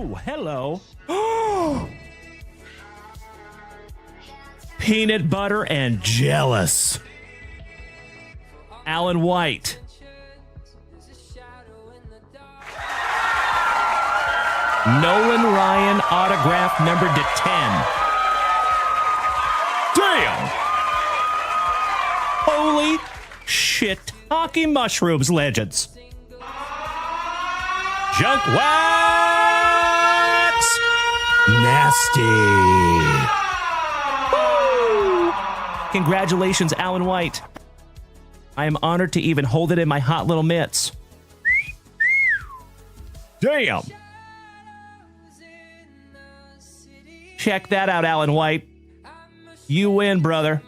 Oh, hello. Peanut butter and jealous. Alan White. Nolan Ryan autograph numbered to 10. Damn! Holy shit. Hockey mushrooms legends. JunkWax Nasty. Woo! Congratulations, Alan White. I am honored to even hold it in my hot little mitts. Damn. Check that out, Alan White. You win, brother.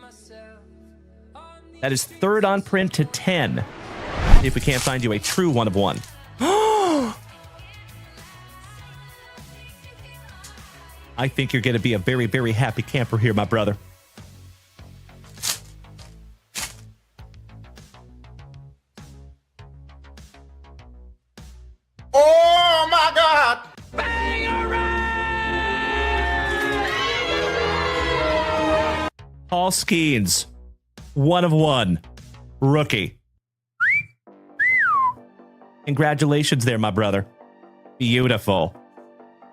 That is third on print to 10. See if we can't find you a true one of one. I think you're going to be a very, very happy camper here, my brother. Oh, my God! Paul Skeens, one of one, rookie. Congratulations there, my brother. Beautiful.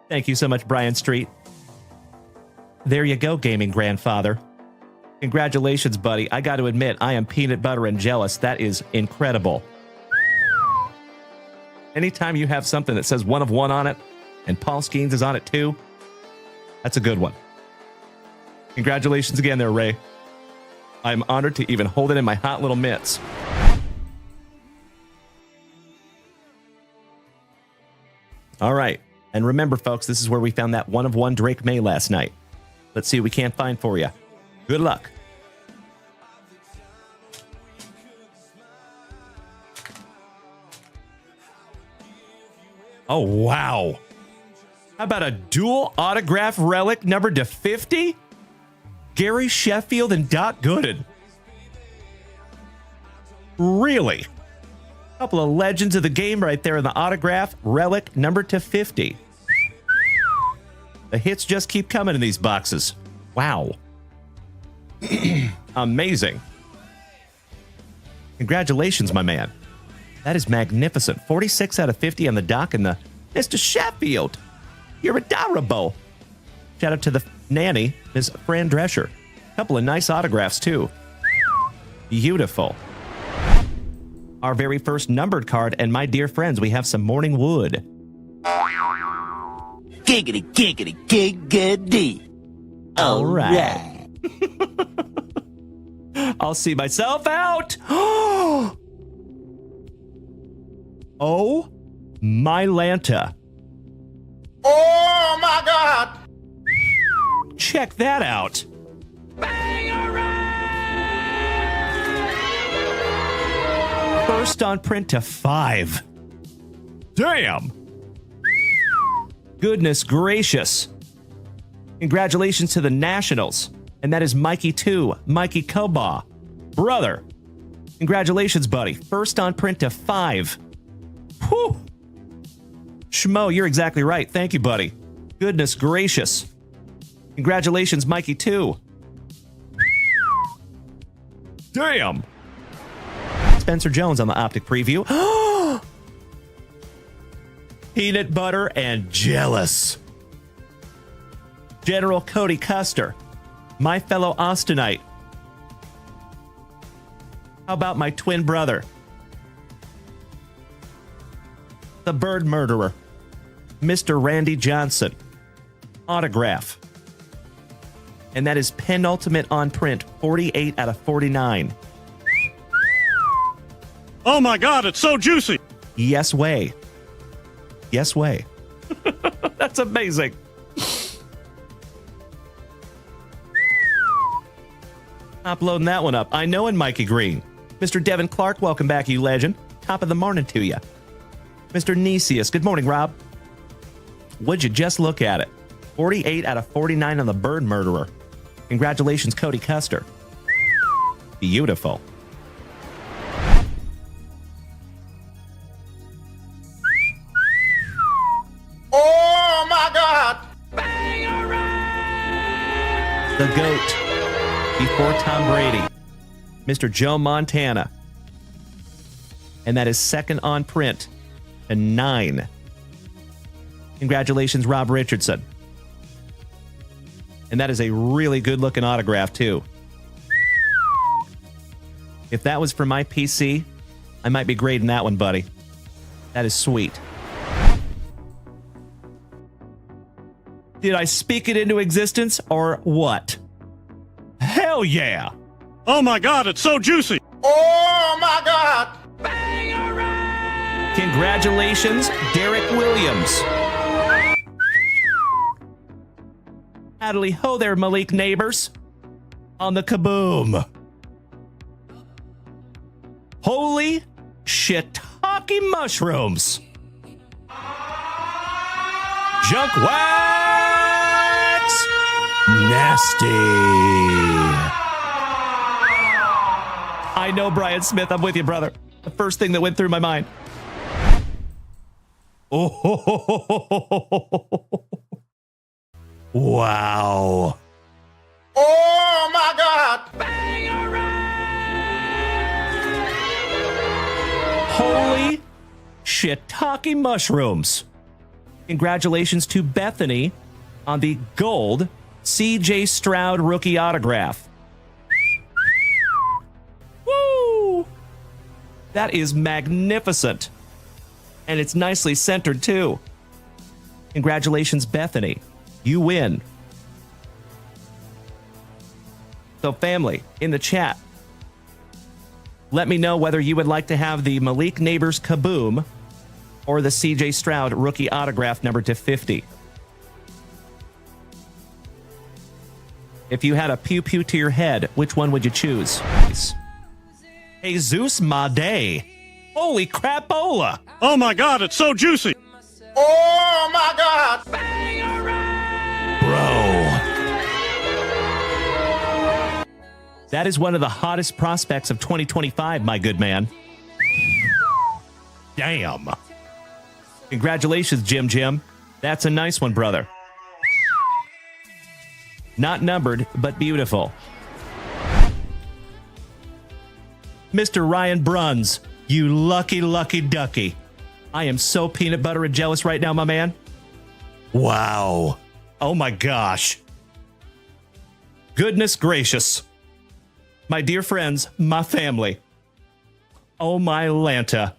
Thank you so much, Brian Street. There you go, gaming grandfather. Congratulations, buddy. I got to admit, I am peanut butter and jealous. That is incredible. Anytime you have something that says one of one on it, and Paul Skeens is on it too, that's a good one. Congratulations again there, Ray. I'm honored to even hold it in my hot little mitts. All right. And remember, folks, this is where we found that one of one Drake May last night. Let's see what we can't find for you. Good luck. Oh, wow. How about a dual autograph relic numbered to 50? Gary Sheffield and Doc Gooden. Really? A couple of legends of the game right there in the autograph relic numbered to 50. The hits just keep coming in these boxes. Wow. Amazing. Congratulations, my man. That is magnificent. 46 out of 50 on the dock and the Mr. Sheffield. You're adorable. Shout out to the nanny, Ms. Fran Drescher. A couple of nice autographs, too. Beautiful. Our very first numbered card, and my dear friends, we have some Morning Wood. Giggity, giggity, giggity. All right. I'll see myself out. Oh, my Lanta. Oh, my God! Check that out. First on print to 5. Damn. Goodness gracious. Congratulations to the Nationals. And that is Mikey 2, Mikey Kobaugh. Brother. Congratulations, buddy. First on print to 5. Whew. Schmo, you're exactly right. Thank you, buddy. Goodness gracious. Congratulations, Mikey 2. Damn. Spencer Jones on the Optic Preview. Peanut butter and jealous. General Cody Custer. My fellow Austinite. How about my twin brother? The Bird Murderer. Mr. Randy Johnson. Autograph. And that is penultimate on print, 48 out of 49. Oh my God, it's so juicy. Yes way. Yes way. That's amazing. Uploading that one up. I know in Mikey Green. Mr. Devin Clark, welcome back, you legend. Top of the morning to you. Mr. Nesius, good morning, Rob. Would you just look at it? 48 out of 49 on the Bird Murderer. Congratulations, Cody Custer. Beautiful. Oh, my the GOAT before Tom Brady, Mr. Joe Montana. And that is second on print to 9. Congratulations, Rob Richardson. And that is a really good-looking autograph, too. If that was for my PC, I might be grading that one, buddy. That is sweet. Did I speak it into existence, or what? Hell yeah! Oh my God, it's so juicy! Oh my God! Congratulations, Derek Williams. Howdy ho there, Malik neighbors. On the kaboom. Holy shiitake mushrooms. JunkWax Nasty. I know, Brian Smith. I'm with you, brother. The first thing that went through my mind. Oh, wow. Oh my God! Holy shiitake mushrooms. Congratulations to Bethany on the gold C.J. Stroud rookie autograph. Woo! That is magnificent. And it's nicely centered, too. Congratulations, Bethany. You win. So, family, in the chat, let me know whether you would like to have the Malik Neighbors Kaboom or the C.J. Stroud rookie autograph numbered to 50. If you had a pew-pew to your head, which one would you choose? Jesus Made. Holy crapola! Oh my God, it's so juicy! Oh my God! Bro. That is one of the hottest prospects of 2025, my good man. Damn. Congratulations, Jim. That's a nice one, brother. Not numbered, but beautiful. Mr. Ryan Bruns, you lucky, lucky ducky. I am so peanut butter and jealous right now, my man. Wow. Oh my gosh. Goodness gracious. My dear friends, my family. Oh my Lanta.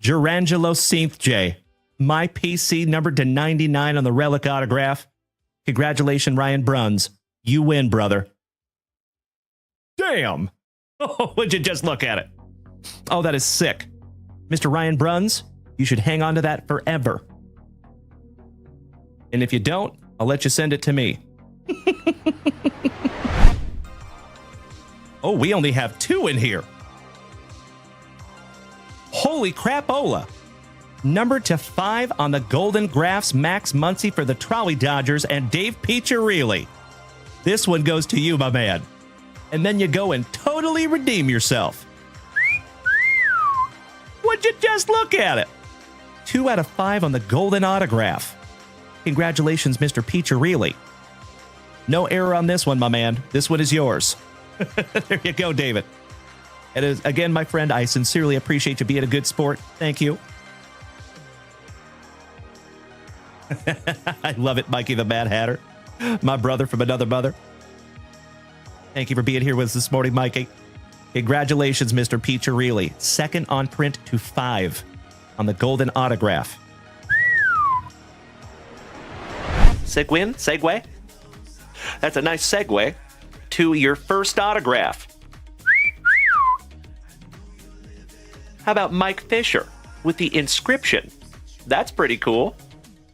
Gerangelo Synth J. My PC numbered to 99 on the relic autograph. Congratulations, Ryan Bruns. You win, brother. Damn. Oh, would you just look at it? Oh, that is sick. Mr. Ryan Bruns, you should hang on to that forever. And if you don't, I'll let you send it to me. Oh, we only have 2 in here. Holy crapola. Numbered to 5 on the Golden Graphs Max Muncy for the Trolley Dodgers and Dave Piccirilli. This one goes to you, my man. And then you go and totally redeem yourself. Would you just look at it? 2 out of 5 on the Golden Autograph. Congratulations, Mr. Piccirilli. No error on this one, my man. This one is yours. There you go, David. And again, my friend, I sincerely appreciate you being a good sport. Thank you. I love it, Mikey the Mad Hatter. My brother from another mother. Thank you for being here with us this morning, Mikey. Congratulations, Mr. Piccirilli. Second on print to 5 on the Golden Autograph. Segue? That's a nice segue to your first autograph. How about Mike Fisher with the inscription? That's pretty cool.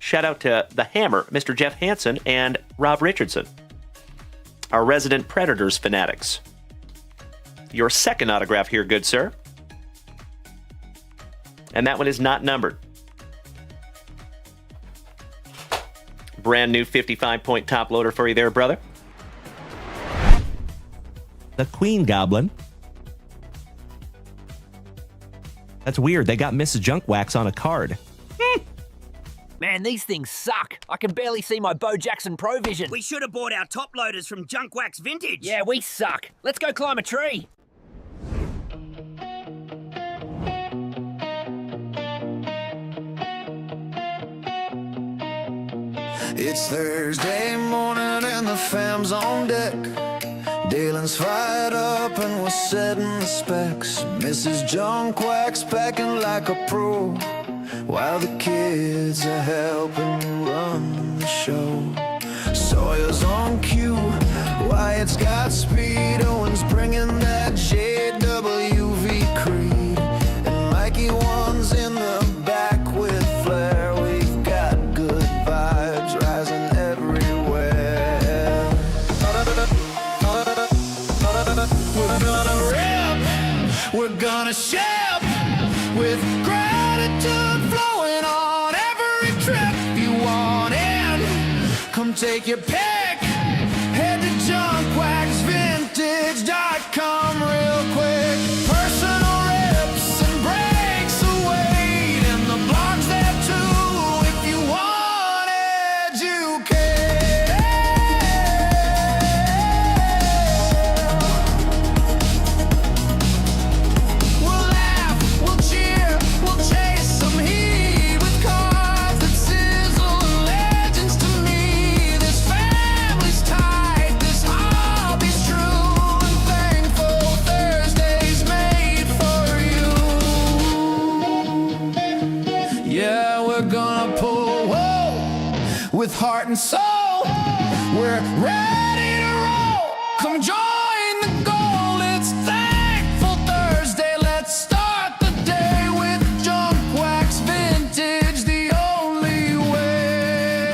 Shout out to the Hammer, Mr. Jeff Hansen, and Rob Richardson, our resident Predators fanatics. Your second autograph here, good sir. And that one is not numbered. Brand new 55-point top loader for you there, brother. The Queen Goblin. That's weird. They got Mrs. Junkwax on a card. Man, these things suck. I can barely see my Bo Jackson Pro Vision. We should have bought our top loaders from JunkWaxVintage. Yeah, we suck. Let's go climb a tree. It's Thursday morning and the fam's on deck. Dalen's fired up and we're setting the specs. Mrs. JunkWax packing like a pro, while the kids are helping run the show. Sawyer's on cue, Wyatt's got speed, Owen's bringing that JWV Creed, and Mikey one's in the back with flair. We've got good vibes rising everywhere. We're gonna rip, we're gonna ship, with gratitude flowing on every trip. You want in, come take your pick. Head to JunkWaxVintage.com real quick. Personal rips and breaks away, and the blog's there too if you want educate. We'll laugh, we'll cheer, we'll chase some heat with cards that sizzle and legends to me. This family's tight, this hobby's true, and thankful Thursday's made for you. Yeah, we're gonna pull, whoa, with heart and soul. We're ready to roll. Come join the goal. It's Thankful Thursday. Let's start the day with JunkWaxVintage, the only way.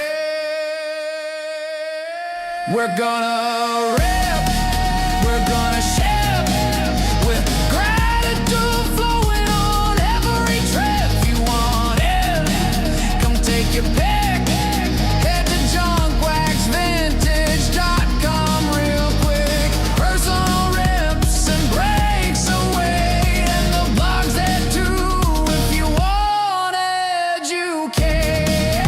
We're gonna rip, we're gonna ship, with gratitude flowing on every trip. You want in, come take your pick. Head to JunkWaxVintage.com real quick. Personal rips and breaks away, and the blog's there too if you want educate.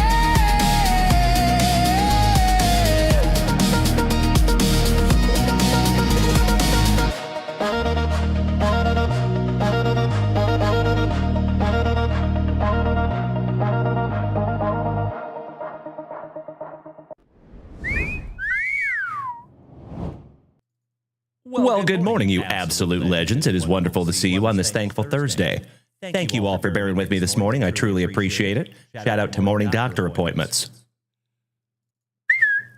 Well, good morning, you absolute legends. It is wonderful to see you on this Thankful Thursday. Thank you all for bearing with me this morning. I truly appreciate it. Shout out to morning doctor appointments.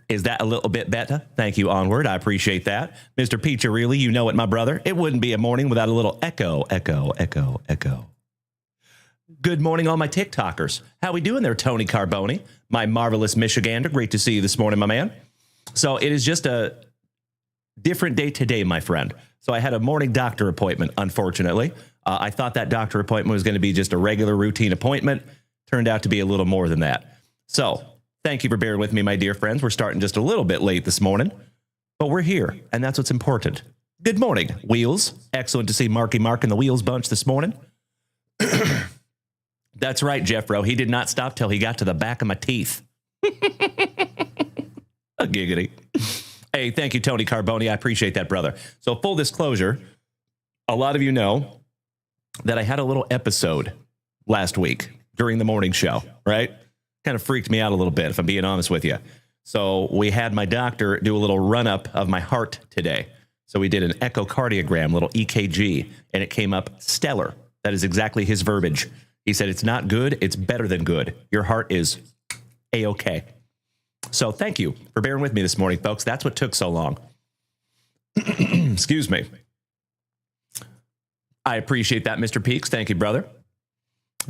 Is that a little bit better? Thank you, Onward. I appreciate that. Mr. Peacharelli, you know it, my brother. It wouldn't be a morning without a little echo, echo, echo, echo. Good morning, all my TikTokers. How we doing there, Tony Carboni? My marvelous Michigander. Great to see you this morning, my man. So it is just a different day today, my friend. So I had a morning doctor appointment, unfortunately. I thought that doctor appointment was going to be just a regular routine appointment. Turned out to be a little more than that. So thank you for bearing with me, my dear friends. We're starting just a little bit late this morning, but we're here, and that's what's important. Good morning, Wheels. Excellent to see Marky Mark and the Wheels bunch this morning. That's right, Jeffro. He did not stop till he got to the back of my teeth. A giggity. Hey, thank you, Tony Carboni. I appreciate that, brother. So full disclosure, a lot of you know that I had a little episode last week during the morning show, right? Kind of freaked me out a little bit, if I'm being honest with you. So we had my doctor do a little run-up of my heart today. So we did an echocardiogram, little EKG, and it came up stellar. That is exactly his verbiage. He said, it's not good, it's better than good. Your heart is A-okay. So thank you for bearing with me this morning, folks. That's what took so long. Excuse me. I appreciate that, Mr. Peaks. Thank you, brother.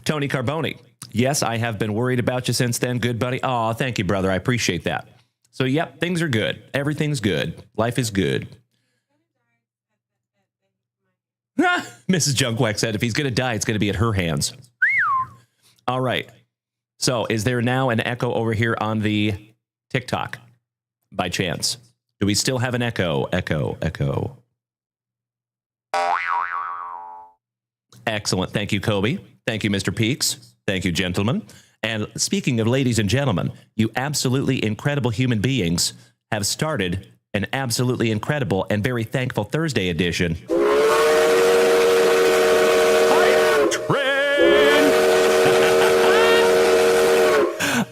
Tony Carboni. Yes, I have been worried about you since then. Good, buddy. Oh, thank you, brother. I appreciate that. So, yep, things are good. Everything's good. Life is good. Mrs. Junkwax said if he's going to die, it's going to be at her hands. All right. So is there now an echo over here on the TikTok by chance? Do we still have an echo? Echo, echo. Excellent. Thank you, Kobe. Thank you, Mr. Peaks. Thank you, gentlemen. And speaking of ladies and gentlemen, you absolutely incredible human beings have started an absolutely incredible and very thankful Thursday edition.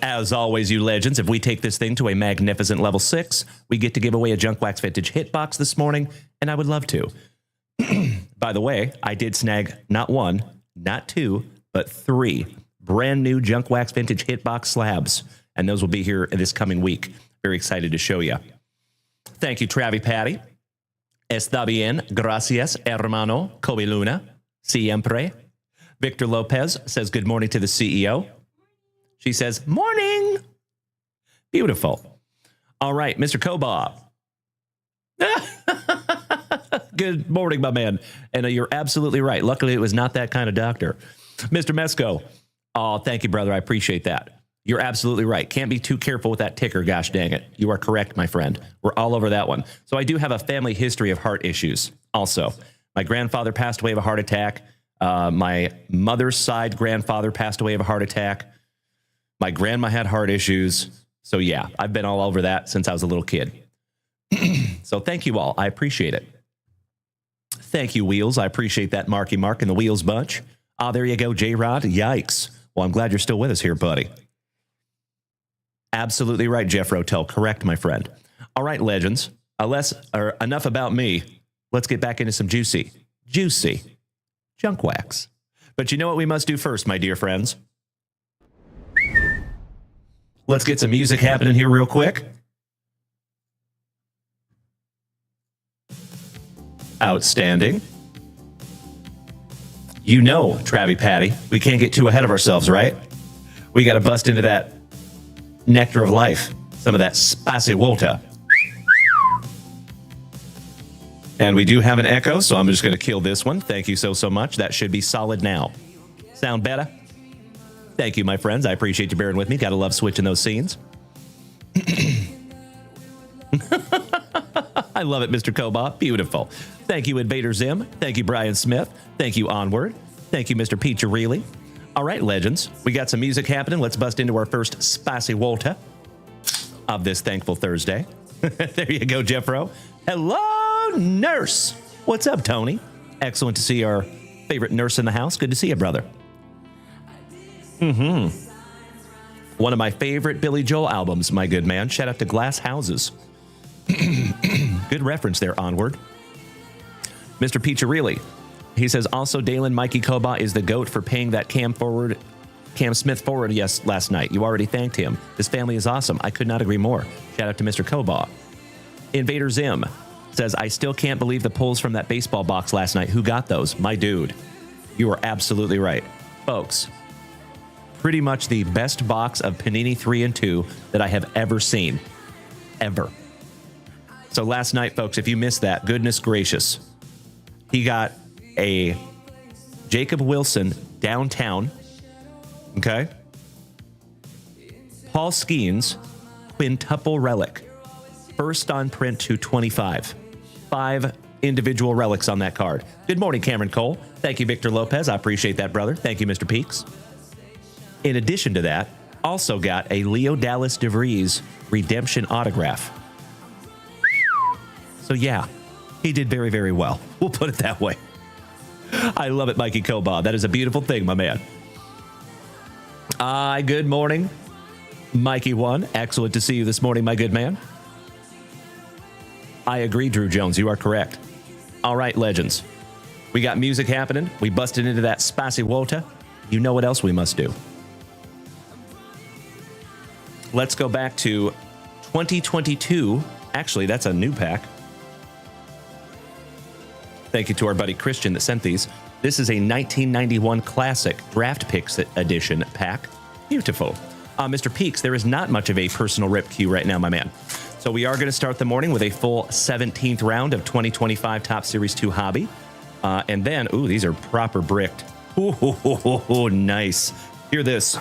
As always, you legends, if we take this thing to a magnificent level 6, we get to give away a JunkWaxVintage hitbox this morning, and I would love to. By the way, I did snag not 1, not 2, but 3 brand new JunkWaxVintage hitbox slabs, and those will be here this coming week. Very excited to show you. Thank you, Travi Patty. Está bien, gracias, hermano, Kobe Luna, siempre. Victor Lopez says good morning to the CEO. She says, morning. Beautiful. All right, Mr. Koba. Good morning, my man. And you're absolutely right. Luckily, it was not that kind of doctor. Mr. Mesco. Oh, thank you, brother. I appreciate that. You're absolutely right. Can't be too careful with that ticker. Gosh dang it. You are correct, my friend. We're all over that one. So I do have a family history of heart issues also. My grandfather passed away of a heart attack. My mother's side grandfather passed away of a heart attack. My grandma had heart issues. So yeah, I've been all over that since I was a little kid. So thank you all. I appreciate it. Thank you, Wheels. I appreciate that, Marky Mark and the Wheels bunch. Ah, there you go, J-Rod. Yikes. Well, I'm glad you're still with us here, buddy. Absolutely right, Jeff Rotel. Correct, my friend. All right, legends. Enough about me. Let's get back into some juicy junk wax. But you know what we must do first, my dear friends? Let's get some music happening here real quick. Outstanding. You know, Travi Patty, we can't get too ahead of ourselves, right? We got to bust into that nectar of life, some of that spicy water. And we do have an echo, so I'm just going to kill this one. Thank you so much. That should be solid now. Sound better? Thank you, my friends. I appreciate you bearing with me. Got to love switching those scenes. I love it, Mr. Koba. Beautiful. Thank you, Invader Zim. Thank you, Brian Smith. Thank you, Onward. Thank you, Mr. Peacharelli. All right, legends. We got some music happening. Let's bust into our first spicy water of this thankful Thursday. There you go, Jeffro. Hello, nurse. What's up, Tony? Excellent to see our favorite nurse in the house. Good to see you, brother. One of my favorite Billy Joel albums, my good man. Shout out to Glass Houses. Good reference there, Onward. Mr. Peacharelli. He says, also, Dalen Mikey Koba is the GOAT for paying that Cam Smith forward, yes, last night. You already thanked him. This family is awesome. I could not agree more. Shout out to Mr. Koba. Invader Zim says, I still can't believe the pulls from that baseball box last night. Who got those? My dude. You are absolutely right. Folks, pretty much the best box of Panini 3 and 2 that I have ever seen. Ever. So last night, folks, if you missed that, goodness gracious, he got a Jacob Wilson downtown, okay? Paul Skeens quintuple relic, first on print to 25. 5 individual relics on that card. Good morning, Cameron Cole. Thank you, Victor Lopez. I appreciate that, brother. Thank you, Mr. Peaks. In addition to that, also got a Leo Dallas DeVries redemption autograph. So yeah, he did very, very well. We'll put it that way. I love it, Mikey Koba. That is a beautiful thing, my man. Good morning, Mikey One. Excellent to see you this morning, my good man. I agree, Drew Jones. You are correct. All right, legends. We got music happening. We busted into that spicy water. You know what else we must do. Let's go back to 2022. Actually, that's a new pack. Thank you to our buddy Christian that sent these. This is a 1991 Classic Draft Picks Edition pack. Beautiful. Mr. Peaks, there is not much of a personal rip queue right now, my man. So we are going to start the morning with a full 17th round of 2025 Topps Series 2 Hobby. And then, ooh, these are proper bricked. Ooh, nice. Hear this.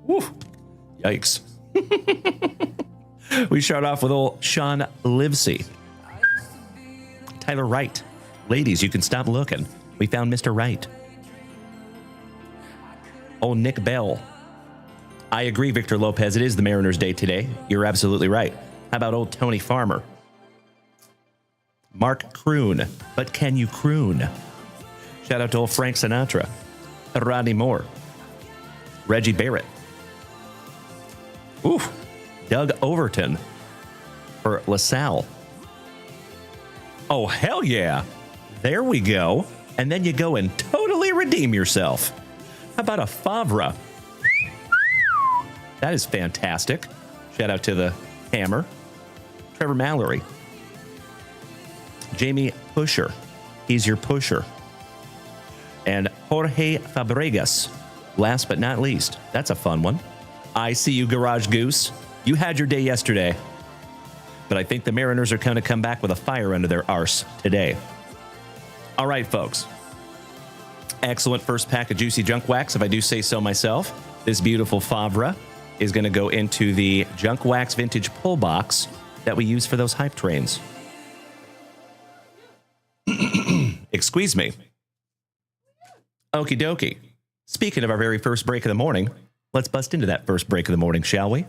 Woo. Yikes. We start off with old Sean Livesey. Tyler Wright. Ladies, you can stop looking. We found Mr. Wright. Old Nick Bell. I agree, Victor Lopez. It is the Mariners' day today. You're absolutely right. How about old Tony Farmer? Mark Kroon. But can you croon? Shout out to old Frank Sinatra. Rodney Moore. Reggie Barrett. Oof. Doug Overton for LaSalle. Oh, hell yeah. There we go. And then you go and totally redeem yourself. How about a Favre? That is fantastic. Shout out to the Hammer. Trevor Mallory. Jamie Pusher. He's your pusher. And Jorge Fabregas. Last but not least. That's a fun one. I see you, Garage Goose. You had your day yesterday. But I think the Mariners are going to come back with a fire under their arse today. All right, folks. Excellent first pack of Juicy Junk Wax, if I do say so myself. This beautiful Favre is going to go into the JunkWaxVintage pull box that we use for those hype trains. Excuse me. Okie dokie. Speaking of our very first break of the morning, let's bust into that first break of the morning, shall we?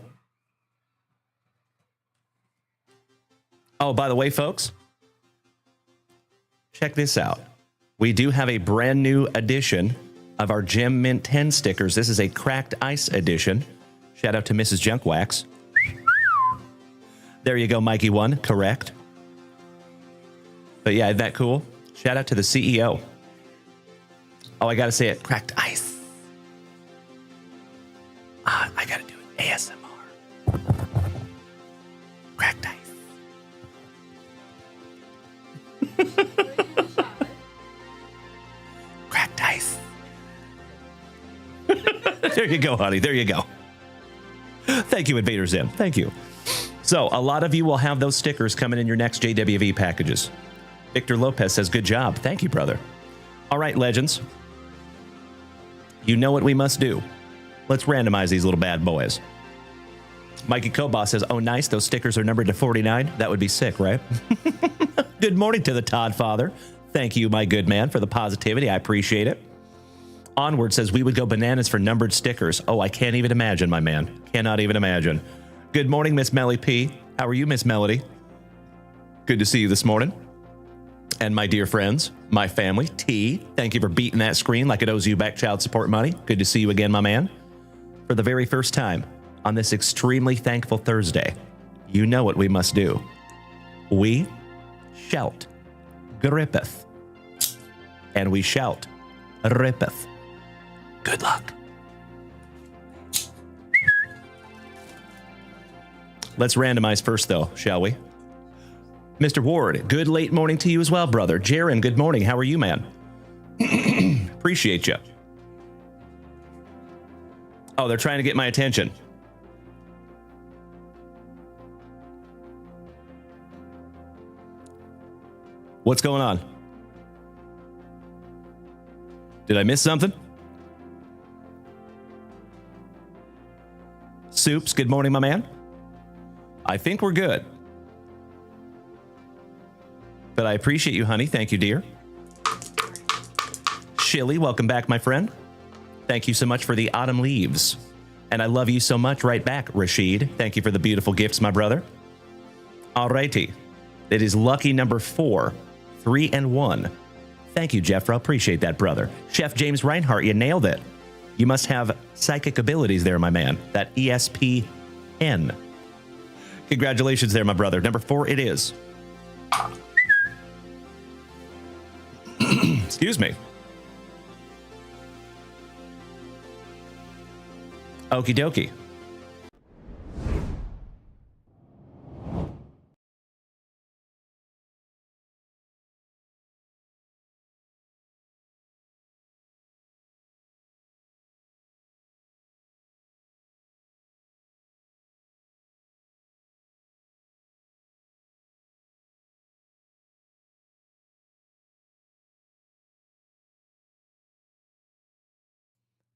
Oh, by the way, folks, check this out. We do have a brand new edition of our Gem Mint 10 stickers. This is a cracked ice edition. Shout out to Mrs. Junk Wax. There you go, Mikey One. Correct. But yeah, isn't that cool? Shout out to the CEO. Oh, I got to say it. Cracked ice. I got to do it. ASMR. Cracked ice. Cracked ice. There you go, honey. There you go. Thank you, Invader Zim. Thank you. So, a lot of you will have those stickers coming in your next JWV packages. Victor Lopez says, good job. Thank you, brother. All right, legends. You know what we must do. Let's randomize these little bad boys. Mikey Kobach says, oh, nice. Those stickers are numbered to 49. That would be sick, right? Good morning to the Todd Father. Thank you, my good man, for the positivity. I appreciate it. Onward says, we would go bananas for numbered stickers. Oh, I can't even imagine, my man. Cannot even imagine. Good morning, Miss Melly P. How are you, Miss Melody? Good to see you this morning. And my dear friends, my family, T, thank you for beating that screen like it owes you back child support money. Good to see you again, my man. For the very first time on this extremely thankful Thursday, you know what we must do. We shout, grippeth. And we shout, rippeth. Good luck. Let's randomize first, though, shall we? Mr. Ward, good late morning to you as well, brother. Jaron, good morning. How are you, man? Appreciate you. Oh, they're trying to get my attention. What's going on? Did I miss something? Soups, good morning, my man. I think we're good. But I appreciate you, honey. Thank you, dear. Shilly, welcome back, my friend. Thank you so much for the autumn leaves. And I love you so much right back, Rashid. Thank you for the beautiful gifts, my brother. Alrighty. It is lucky number 4, 3 and 1. Thank you, Jeffra. Appreciate that, brother. Chef James Reinhart, you nailed it. You must have psychic abilities there, my man. That ESPN. Congratulations there, my brother. Number 4 it is. Excuse me. Okie dokie.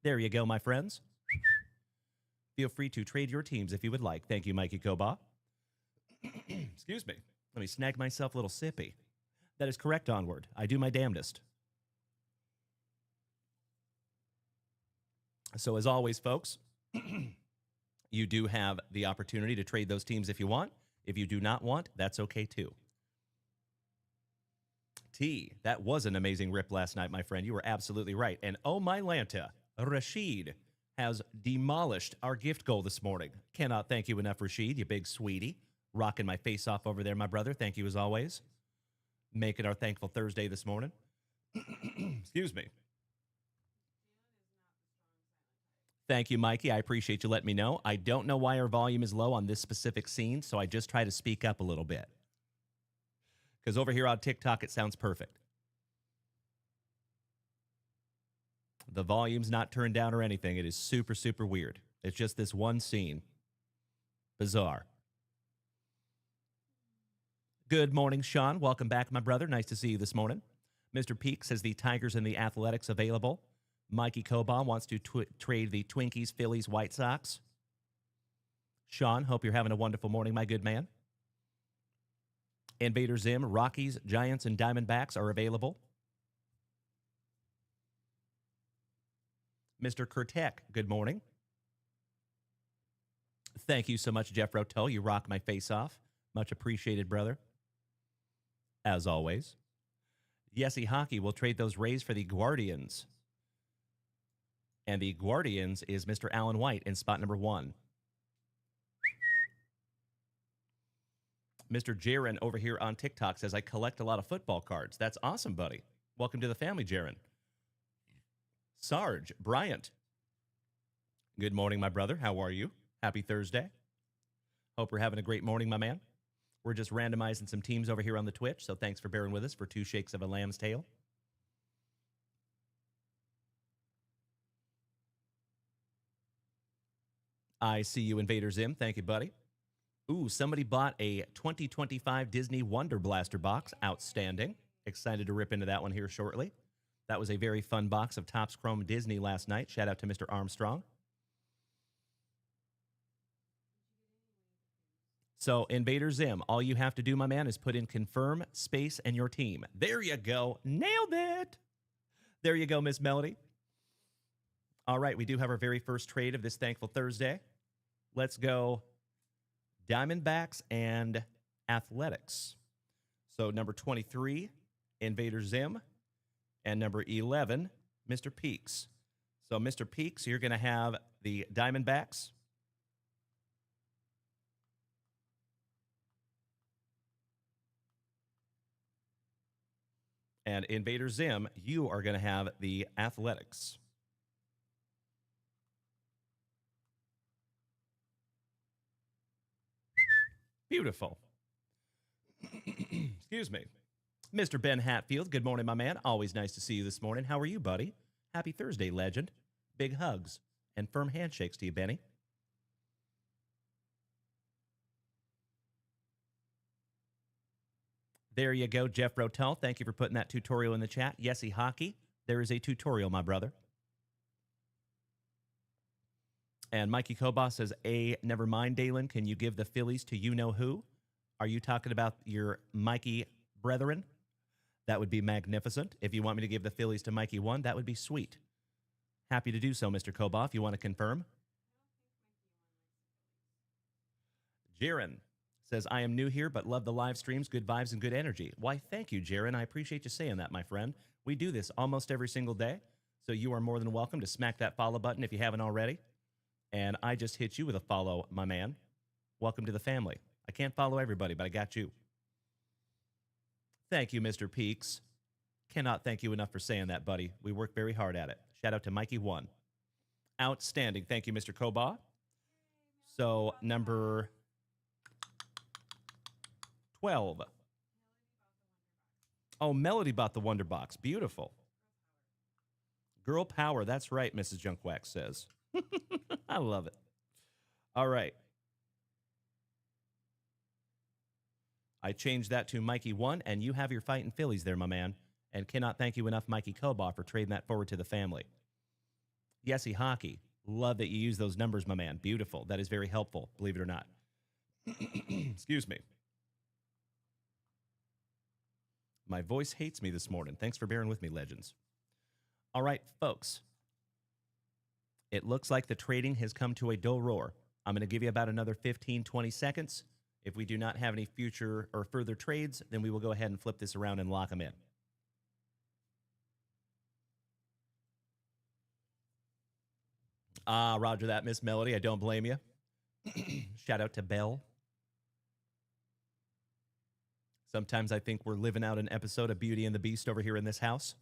There you go, my friends. Feel free to trade your teams if you would like. Thank you, Mikey Kobach. Excuse me. Let me snag myself a little sippy. That is correct, Onward. I do my damnedest. So as always, folks, you do have the opportunity to trade those teams if you want. If you do not want, that's okay too. T, that was an amazing rip last night, my friend. You were absolutely right. And oh my Lanta, Rashid has demolished our gift goal this morning. Cannot thank you enough, Rashid, you big sweetie. Rocking my face off over there, my brother. Thank you as always. Making our Thankful Thursday this morning. Excuse me. Thank you, Mikey. I appreciate you letting me know. I don't know why our volume is low on this specific scene, so I just try to speak up a little bit. Because over here on TikTok, it sounds perfect. The volume's not turned down or anything. It is super, super weird. It's just this one scene. Bizarre. Good morning, Sean. Welcome back, my brother. Nice to see you this morning. Mr. Peak says the Tigers and the Athletics available. Mikey Cobon wants to trade the Twinkies, Phillies, White Sox. Sean, hope you're having a wonderful morning, my good man. Invader Zim, Rockies, Giants, and Diamondbacks are available. Mr. Kurtek, good morning. Thank you so much, Jeff Rotel. You rock my face off. Much appreciated, brother. As always. Yesy Hockey will trade those Rays for the Guardians. And the Guardians is Mr. Alan White in spot number 1. Mr. Jaron over here on TikTok says, I collect a lot of football cards. That's awesome, buddy. Welcome to the family, Jaron. Sarge Bryant. Good morning, my brother. How are you? Happy Thursday. Hope you're having a great morning, my man. We're just randomizing some teams over here on the Twitch, so thanks for bearing with us for 2 shakes of a lamb's tail. I see you, Invader Zim. Thank you, buddy. Ooh, somebody bought a 2025 Disney Wonder Blaster box. Outstanding. Excited to rip into that one here shortly. That was a very fun box of Topps Chrome Disney last night. Shout out to Mr. Armstrong. So, Invader Zim, all you have to do, my man, is put in confirm, space, and your team. There you go. Nailed it. There you go, Miss Melody. All right, we do have our very first trade of this Thankful Thursday. Let's go Diamondbacks and Athletics. So, number 23, Invader Zim, and number 11, Mr. Peaks. So, Mr. Peaks, you're going to have the Diamondbacks. And Invader Zim, you are going to have the Athletics. Beautiful. Excuse me. Mr. Ben Hatfield, good morning, my man. Always nice to see you this morning. How are you, buddy? Happy Thursday, legend. Big hugs and firm handshakes to you, Benny. There you go, Jeff Rotel. Thank you for putting that tutorial in the chat. Yesy Hockey, there is a tutorial, my brother. And Mikey Kobach says, never mind, Dalen. Can you give the Phillies to you-know-who? Are you talking about your Mikey brethren? That would be magnificent. If you want me to give the Phillies to Mikey 1, that would be sweet. Happy to do so, Mr. Kobach. You want to confirm? Jaron says, I am new here, but love the live streams, good vibes, and good energy. Why, thank you, Jaron. I appreciate you saying that, my friend. We do this almost every single day, so you are more than welcome to smack that follow button if you haven't already. And I just hit you with a follow, my man. Welcome to the family. I can't follow everybody, but I got you. Thank you, Mr. Peaks. Cannot thank you enough for saying that, buddy. We work very hard at it. Shout out to Mikey 1. Outstanding. Thank you, Mr. Kobach. So, number 12. Oh, Melody bought the Wonder Box. Beautiful. Girl power. That's right, Mrs. JunkWax says. I love it. All right. I changed that to Mikey 1, and you have your fighting Phillies there, my man. And cannot thank you enough, Mikey Kobach, for trading that forward to the family. Yesy Hockey. Love that you use those numbers, my man. Beautiful. That is very helpful, believe it or not. Excuse me. My voice hates me this morning. Thanks for bearing with me, legends. All right, folks. It looks like the trading has come to a dull roar. I'm going to give you about another 15, 20 seconds. If we do not have any future or further trades, then we will go ahead and flip this around and lock them in. Roger that, Miss Melody. I don't blame you. Shout out to Belle. Sometimes I think we're living out an episode of Beauty and the Beast over here in this house.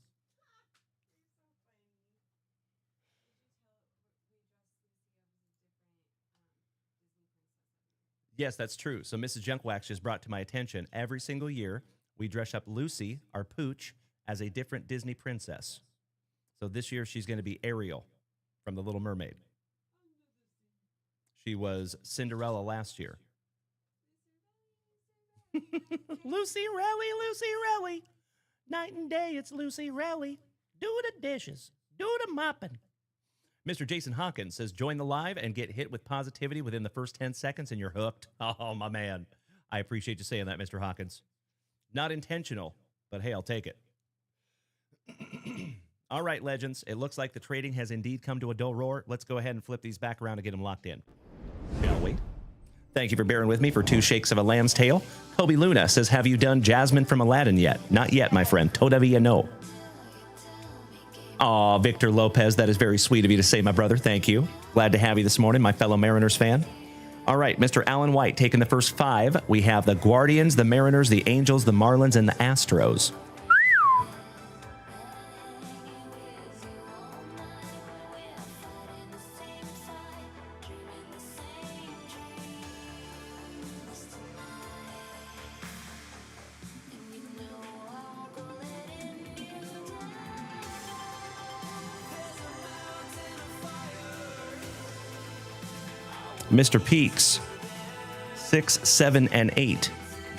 Yes, that's true. So Mrs. Junkwax just brought to my attention, every single year, we dress up Lucy, our pooch, as a different Disney princess. So this year, she's going to be Ariel from The Little Mermaid. She was Cinderella last year. Lucy Rowie. Night and day, it's Lucy Rowie. Do the dishes. Do the mopping. Mr. Jason Hawkins says, join the live and get hit with positivity within the first 10 seconds and you're hooked. Oh, my man. I appreciate you saying that, Mr. Hawkins. Not intentional, but hey, I'll take it. All right, legends. It looks like the trading has indeed come to a dull roar. Let's go ahead and flip these back around and get them locked in. Shall we? Thank you for bearing with me for 2 shakes of a lamb's tail. Kobe Luna says, have you done Jasmine from Aladdin yet? Not yet, my friend. Todavía no. Aw, Victor Lopez, that is very sweet of you to say, my brother. Thank you. Glad to have you this morning, my fellow Mariners fan. All right, Mr. Alan White taking the first 5. We have the Guardians, the Mariners, the Angels, the Marlins, and the Astros. Mr. Peaks, 6, 7, and 8.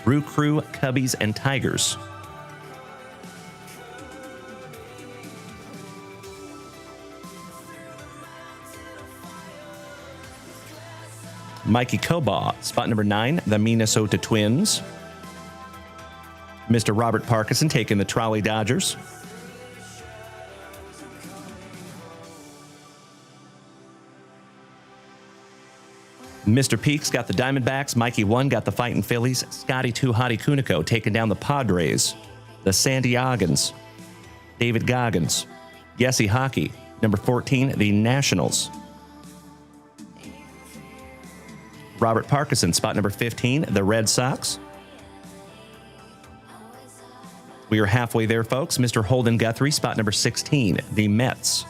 Brew Crew, Cubbies, and Tigers. Mikey Kobaugh, spot number 9, the Minnesota Twins. Mr. Robert Parkinson taking the Trolley Dodgers. Mr. Peaks got the Diamondbacks. Mikey 1 got the Fighting Phillies. Scotty 2 Hottie Kuniko taking down the Padres. The San Diegans. David Goggins. Yessie Hockey. Number 14, the Nationals. Robert Parkinson, spot number 15, the Red Sox. We are halfway there, folks. Mr. Holden Guthrie, spot number 16, the Mets.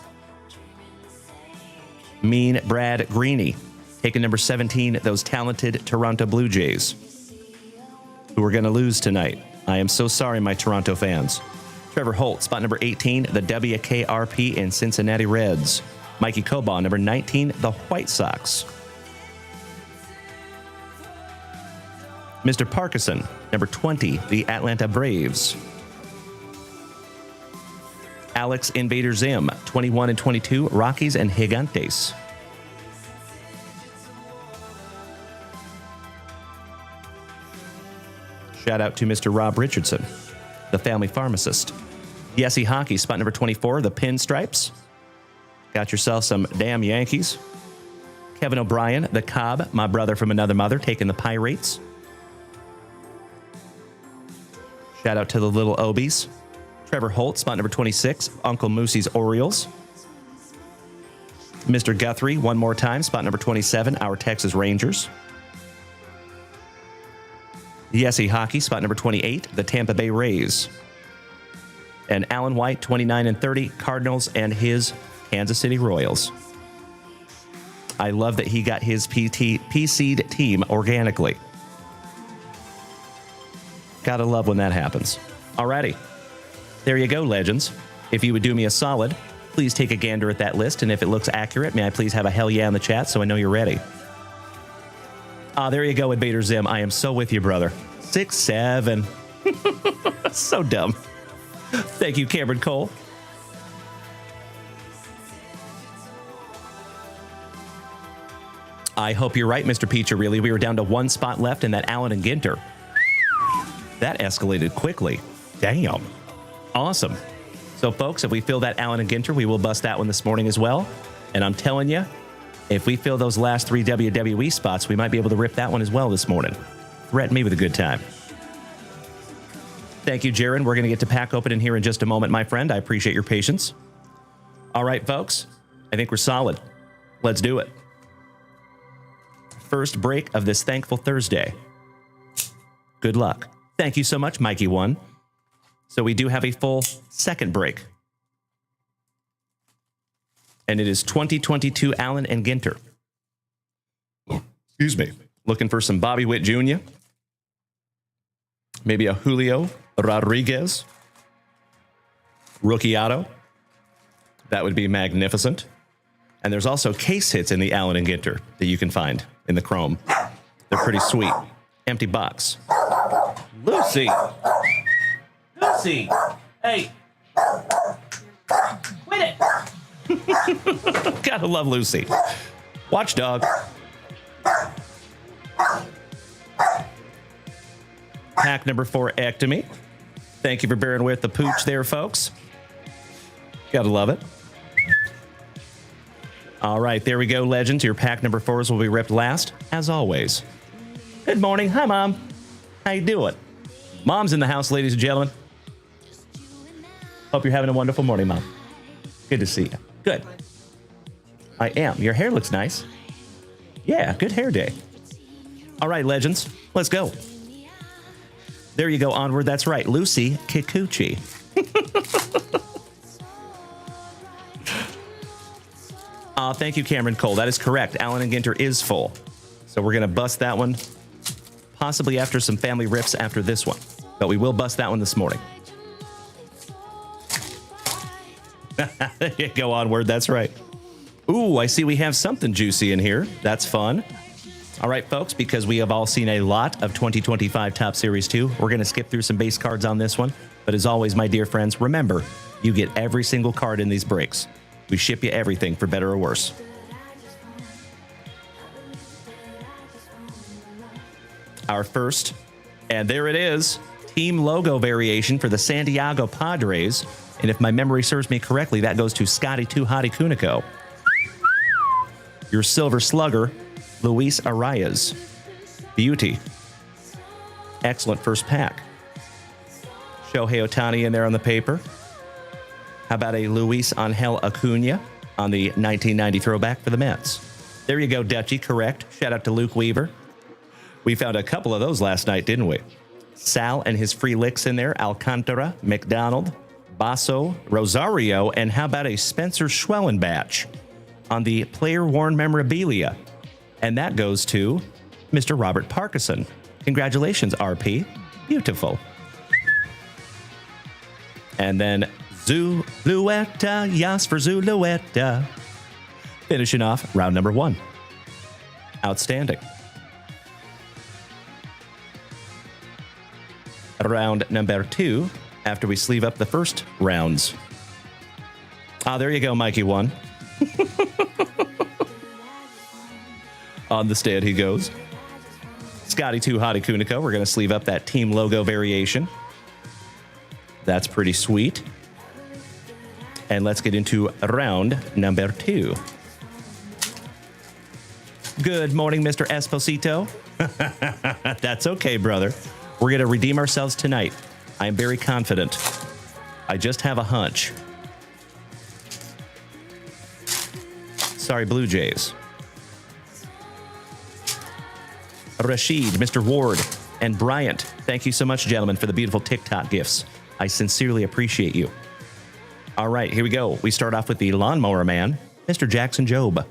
Mean Brad Greeny. Taking number 17, those talented Toronto Blue Jays, who are going to lose tonight. I am so sorry, my Toronto fans. Trevor Holt, spot number 18, the WKRP and Cincinnati Reds. Mikey Kobaugh, number 19, the White Sox. Mr. Parkinson, number 20, the Atlanta Braves. Alex Invader Zim, 21 and 22, Rockies and Gigantes. Shout out to Mr. Rob Richardson, the family pharmacist. Yessie Hockey, spot number 24, the Pinstripes. Got yourself some damn Yankees. Kevin O'Brien, the Cobb, my brother from another mother, taking the Pirates. Shout out to the little Obies. Trevor Holt, spot number 26, Uncle Moosey's Orioles. Mr. Guthrie, one more time, spot number 27, our Texas Rangers. Yessie Hockey, spot number 28, the Tampa Bay Rays. And Alan White, 29 and 30, Cardinals and his Kansas City Royals. I love that he got his P-seed team organically. Gotta love when that happens. Alrighty. There you go, legends. If you would do me a solid, please take a gander at that list, and if it looks accurate, may I please have a hell yeah in the chat so I know you're ready. There you go, Invader Zim. I am so with you, brother. 6, 7. So dumb. Thank you, Cameron Cole. I hope you're right, Mr. Peach. Really, we were down to one spot left in that Allen and Ginter. That escalated quickly. Damn. Awesome. So, folks, if we fill that Allen and Ginter, we will bust that one this morning as well. And I'm telling you, if we fill those last 3 WWE spots, we might be able to rip that one as well this morning. Threaten me with a good time. Thank you, Jaron. We're going to get to pack open in here in just a moment, my friend. I appreciate your patience. All right, folks. I think we're solid. Let's do it. First break of this thankful Thursday. Good luck. Thank you so much, Mikey1. So we do have a full second break. And it is 2022 Allen and Ginter. Excuse me. Looking for some Bobby Witt Jr. Maybe a Julio Rodriguez. Rookie auto. That would be magnificent. And there's also case hits in the Allen and Ginter that you can find in the Chrome. They're pretty sweet. Empty box. Lucy! Lucy! Hey! Quit it! Gotta love Lucy. Watchdog. Pack number 4, Ectomy. Thank you for bearing with the pooch there, folks. Gotta love it. All right, there we go, Legends. Your pack number 4s will be ripped last, as always. Good morning. Hi, Mom. How you doing? Mom's in the house, ladies and gentlemen. Hope you're having a wonderful morning, Mom. Good to see you. Good. I am. Your hair looks nice. Yeah, good hair day. All right, Legends. Let's go. There you go, onward. That's right. Lucy Kikuchi. Thank you, Cameron Cole. That is correct. Allen and Ginter is full. So we're going to bust that one, possibly after some family rips after this one. But we will bust that one this morning. There you go, onward. That's right. Ooh, I see we have something juicy in here. That's fun. All right, folks, because we have all seen a lot of 2025 Topps Series 2, we're going to skip through some base cards on this one. But as always, my dear friends, remember, you get every single card in these breaks. We ship you everything for better or worse. Our first, and there it is, team logo variation for the San Diego Padres. And if my memory serves me correctly, that goes to Scotty 2 Hottie Kuniko. Your silver slugger, Luis Arias. Beauty. Excellent first pack. Shohei Ohtani in there on the paper. How about a Luis Angel Acuna on the 1990 throwback for the Mets? There you go, Dutchie. Correct. Shout out to Luke Weaver. We found a couple of those last night, didn't we? Sal and his free licks in there. Alcantara, McDonald, Basso, Rosario, and how about a Spencer Schwellenbach on the player-worn memorabilia? And that goes to Mr. Robert Parkinson. Congratulations, RP. Beautiful. And then Zulueta, yes for Zulueta. Finishing off round number 1. Outstanding. Round number 2, after we sleeve up the first rounds. There you go, Mikey1. On the stand he goes. Scotty 2 Hottie Kuniko. We're going to sleeve up that team logo variation. That's pretty sweet. And let's get into round number 2. Good morning, Mr. Esposito. That's okay, brother. We're going to redeem ourselves tonight. I am very confident. I just have a hunch. Sorry, Blue Jays. Rashid, Mr. Ward, and Bryant. Thank you so much, gentlemen, for the beautiful TikTok gifts. I sincerely appreciate you. All right, here we go. We start off with the Lawnmower Man, Mr. Jackson Job.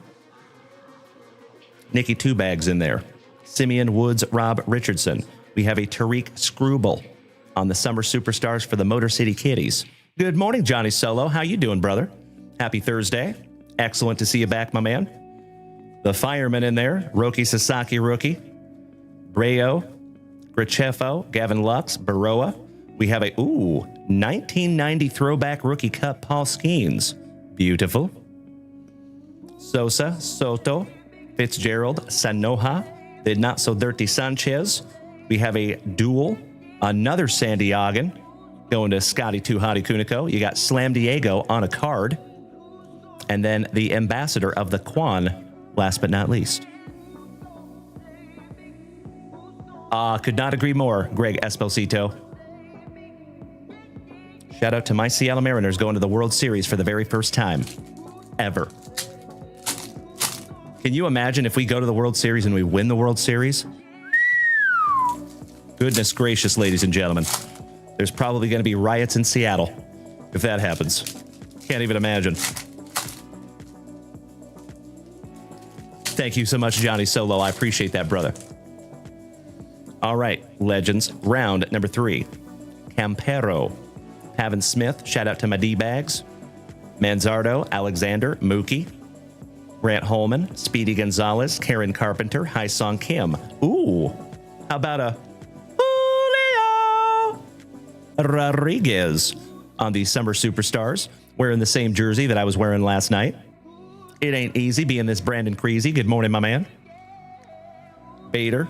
Nicky Two Bags in there. Simeon Woods, Rob Richardson. We have a Tariq Scrubel on the Summer Superstars for the Motor City Kitties. Good morning, Johnny Solo. How you doing, brother? Happy Thursday. Excellent to see you back, my man. The Fireman in there. Roki Sasaki rookie. Brayo. Grichefo. Gavin Lux. Baroa. We have a, 1990 throwback rookie cup, Paul Skeens. Beautiful. Sosa. Soto. Fitzgerald Sanoja, the Not So Dirty Sanchez. We have a duel, another San Diegan, going to Scotty Too Hottie Kuniko. You got Slam Diego on a card. And then the ambassador of the Quan, last but not least. Could not agree more, Greg Esposito. Shout out to my Seattle Mariners going to the World Series for the very first time ever. Can you imagine if we go to the World Series and we win the World Series? Goodness gracious, ladies and gentlemen. There's probably going to be riots in Seattle if that happens. Can't even imagine. Thank you so much, Johnny Solo. I appreciate that, brother. All right, Legends, round number 3. Campero. Pavin Smith, shout out to my D-Bags. Manzardo, Alexander, Mookie. Grant Holman, Speedy Gonzalez, Karen Carpenter, Hai Song Kim. Ooh, how about a Julio Rodriguez on the Summer Superstars, wearing the same jersey that I was wearing last night. It ain't easy being this Brandon Creasy. Good morning, my man. Bader,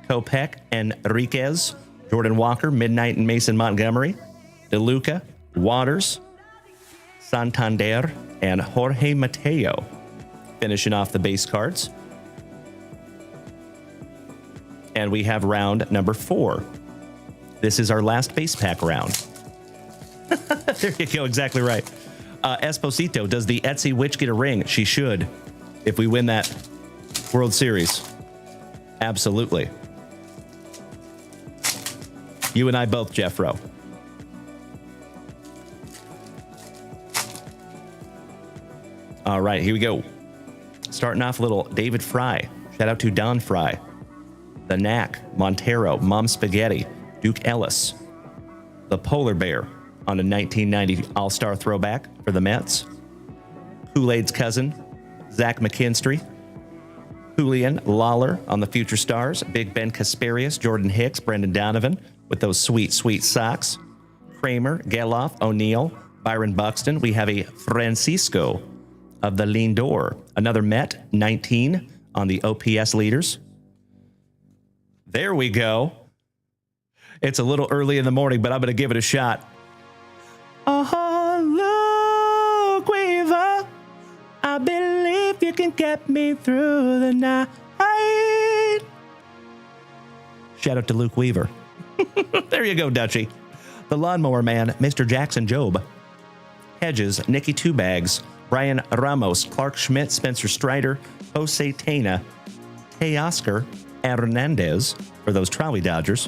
Kopech, Enriquez, Jordan Walker, Midnight, and Mason Montgomery, DeLuca, Waters, Santander, and Jorge Mateo. Finishing off the base cards. And we have round number 4. This is our last base pack round. There you go, exactly right. Esposito, does the Etsy witch get a ring? She should, if we win that World Series. Absolutely. You and I both, Jeffro. All right, here we go. Starting off a little David Fry. Shout out to Don Fry. The Knack, Montero, Mom Spaghetti, Duke Ellis. The Polar Bear on a 1990 All-Star throwback for the Mets. Kool-Aid's cousin, Zach McKinstry. Julian Lawler on the Future Stars. Big Ben Kasparius, Jordan Hicks, Brendan Donovan with those sweet, sweet socks. Kramer, Geloff, O'Neill, Byron Buxton. We have a Francisco of the Lindor. Another Met, 19 on the OPS leaders. There we go. It's a little early in the morning, but I'm going to give it a shot. Oh, look, Weaver, I believe you can get me through the night. Shout out to Luke Weaver. There you go, Dutchie. The Lawnmower Man, Mr. Jackson Job. Hedges, Nicky Two Bags, Brian Ramos, Clark Schmidt, Spencer Strider, Jose Tena, Teoscar Hernandez for those Trolley Dodgers,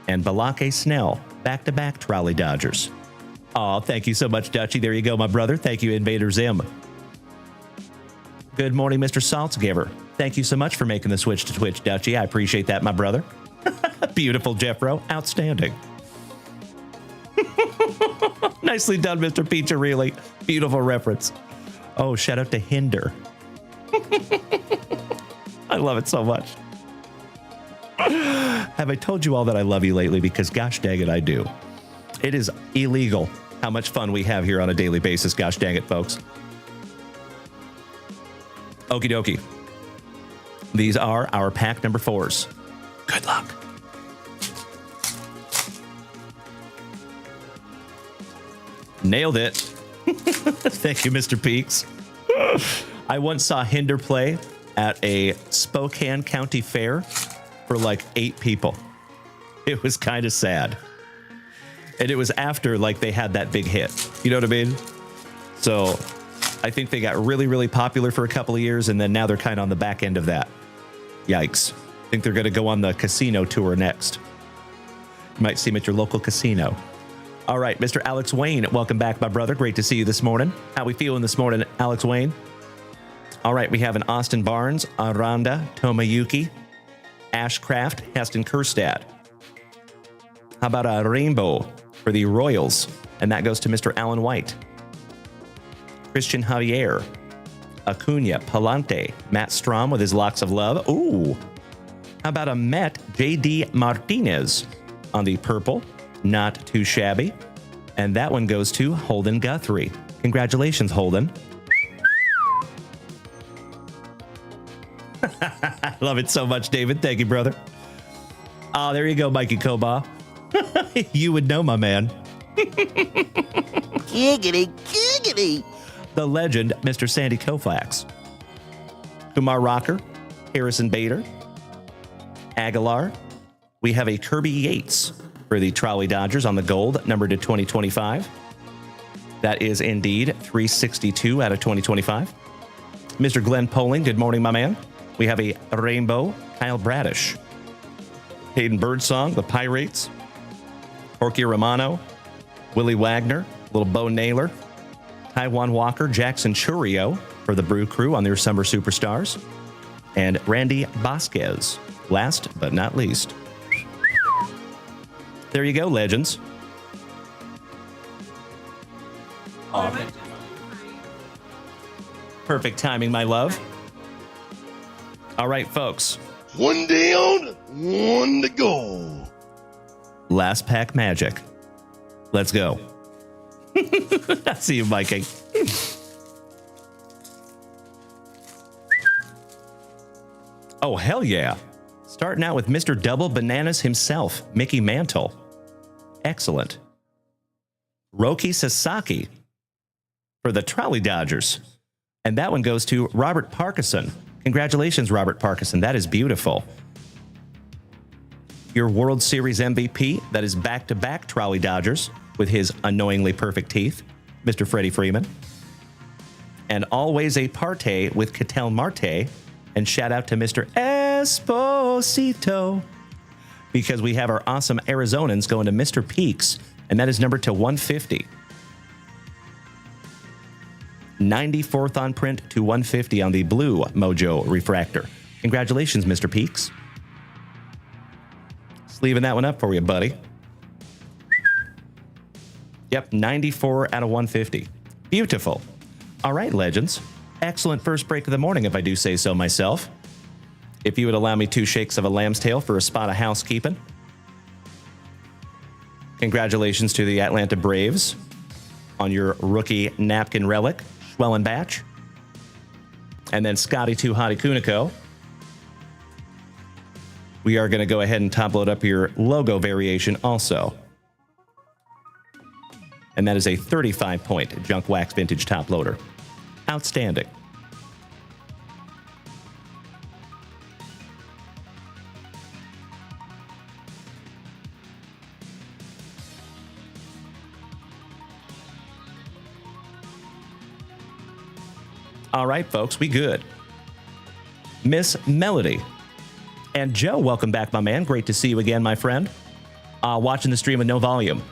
and Balake Snell, back-to-back Trolley Dodgers. Oh, thank you so much, Dutchie. There you go, my brother. Thank you, Invader Zim. Good morning, Mr. Saltzgiver. Thank you so much for making the switch to Twitch, Dutchie. I appreciate that, my brother. Beautiful, Jeffro. Outstanding. Nicely done, Mr. Pizza, really. Beautiful reference. Oh, shout out to Hinder. I love it so much. Have I told you all that I love you lately? Because gosh dang it, I do. It is illegal how much fun we have here on a daily basis. Gosh dang it, folks. Okie dokie. These are our pack number 4s. Good luck. Nailed it. Thank you, Mr. Peaks. I once saw Hinder play at a Spokane County Fair for like 8 people. It was kind of sad. And it was after like they had that big hit. You know what I mean? So I think they got really, really popular for a couple of years, and then now they're kind of on the back end of that. Yikes. I think they're going to go on the casino tour next. You might see them at your local casino. All right, Mr. Alex Wayne, welcome back, my brother. Great to see you this morning. How we feeling this morning, Alex Wayne? All right, we have an Austin Barnes, Aranda, Tomayuki, Ashcraft, Heston Kjerstad. How about a rainbow for the Royals? And that goes to Mr. Alan White. Christian Javier, Acuna, Palante, Matt Strom with his locks of love. Ooh. How about a Met, J.D. Martinez on the purple? Not too shabby. And that one goes to Holden Guthrie. Congratulations, Holden. I love it so much, David. Thank you, brother. Oh, there you go, Mikey Koba. You would know, my man. Giggity, giggity. The legend, Mr. Sandy Koufax. Kumar Rocker, Harrison Bader, Aguilar. We have a Kirby Yates for the Trolley Dodgers on the gold, numbered to 2025. That is indeed 362 out of 2025. Mr. Glenn Poling, good morning, my man. We have a rainbow, Kyle Bradish. Hayden Birdsong, the Pirates. Porky Romano, Willie Wagner, little Bo Naylor. Taiwan Walker, Jackson Churio for the Brew Crew on their Summer Superstars. And Randy Vasquez, last but not least. There you go, legends. Oh. Perfect timing, my love. All right, folks. One down, one to go. Last pack magic. Let's go. I see you, Mikey. Oh, hell yeah. Starting out with Mr. Double Bananas himself, Mickey Mantle. Excellent. Roki Sasaki for the Trolley Dodgers. And that one goes to Robert Parkinson. Congratulations, Robert Parkinson. That is beautiful. Your World Series MVP, that is back-to-back Trolley Dodgers with his annoyingly perfect teeth, Mr. Freddie Freeman. And always a parte with Ketel Marte. And shout out to Mr. Esposito, because we have our awesome Arizonans going to Mr. Peaks, and that is numbered to 150. 94th on print to 150 on the blue Mojo Refractor. Congratulations, Mr. Peaks. Sleeving that one up for you, buddy. Yep, 94 out of 150. Beautiful. All right, legends. Excellent first break of the morning, if I do say so myself. If you would allow me 2 shakes of a lamb's tail for a spot of housekeeping. Congratulations to the Atlanta Braves on your rookie napkin relic, Schwellenbach. And then Scotty 2 Hottie Kuniko. We are going to go ahead and top load up your logo variation also. And that is a 35-point Junk Wax Vintage top loader. Outstanding. All right, folks, we good. Miss Melody. And Joe, welcome back, my man. Great to see you again, my friend. Watching the stream with no volume.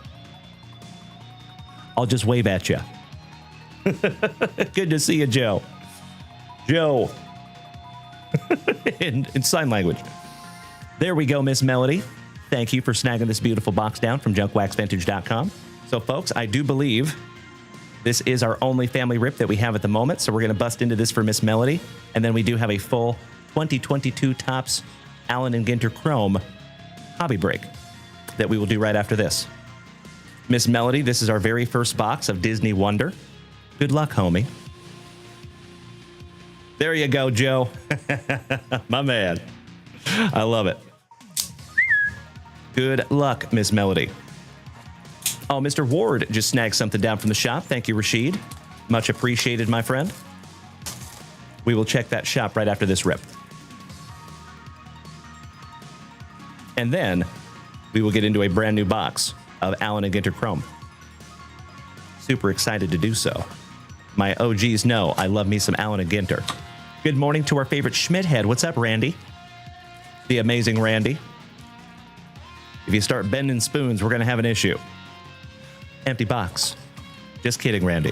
I'll just wave at you. Good to see you, Joe. Joe. in sign language. There we go, Miss Melody. Thank you for snagging this beautiful box down from JunkWaxVintage.com. So, folks, I do believe this is our only family rip that we have at the moment. So we're going to bust into this for Miss Melody. And then we do have a full 2022 Topps Allen and Ginter Chrome hobby break that we will do right after this. Miss Melody, this is our very first box of Disney Wonder. Good luck, homie. There you go, Joe. My man. I love it. Good luck, Miss Melody. Oh, Mr. Ward just snagged something down from the shop. Thank you, Rashid. Much appreciated, my friend. We will check that shop right after this rip. And then we will get into a brand new box of Allen and Ginter Chrome. Super excited to do so. My OGs know I love me some Allen and Ginter. Good morning to our favorite Schmidt head. What's up, Randy? The amazing Randy. If you start bending spoons, we're going to have an issue. Empty box. Just kidding, Randy.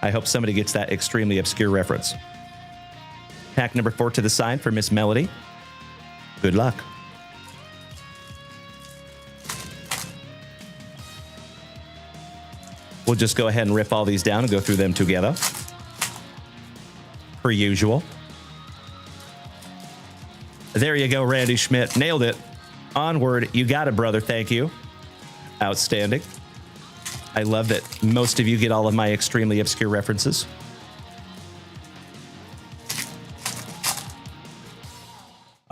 I hope somebody gets that extremely obscure reference. Pack number 4 to the side for Miss Melody. Good luck. We'll just go ahead and rip all these down and go through them together. Per usual. There you go, Randy Schmidt. Nailed it. Onward. You got it, brother. Thank you. Outstanding. I love that most of you get all of my extremely obscure references.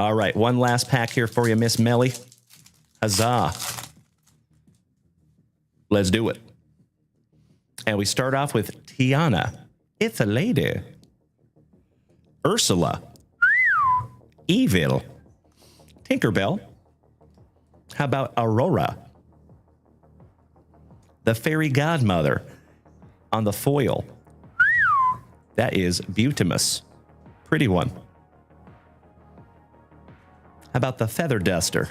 All right, one last pack here for you, Miss Melly. Huzzah. Let's do it. And we start off with Tiana. It's a lady. Ursula. Evil. Tinkerbell. How about Aurora? The fairy godmother on the foil. That is Butimus. Pretty one. How about the feather duster?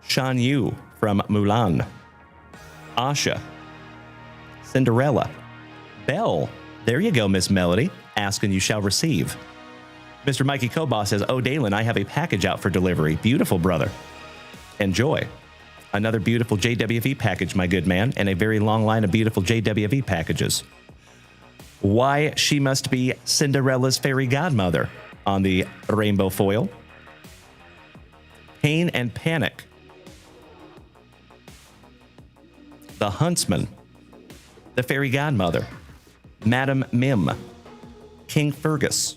Shan Yu from Mulan. Asha. Cinderella. Belle. There you go, Miss Melody. Ask and you shall receive. Mr. Mikey Koba says, oh, Dalen, I have a package out for delivery. Beautiful, brother. Enjoy. Another beautiful JWV package, my good man, and a very long line of beautiful JWV packages. Why she must be Cinderella's fairy godmother on the rainbow foil. Pain and Panic. The Huntsman. The fairy godmother. Madam Mim. King Fergus.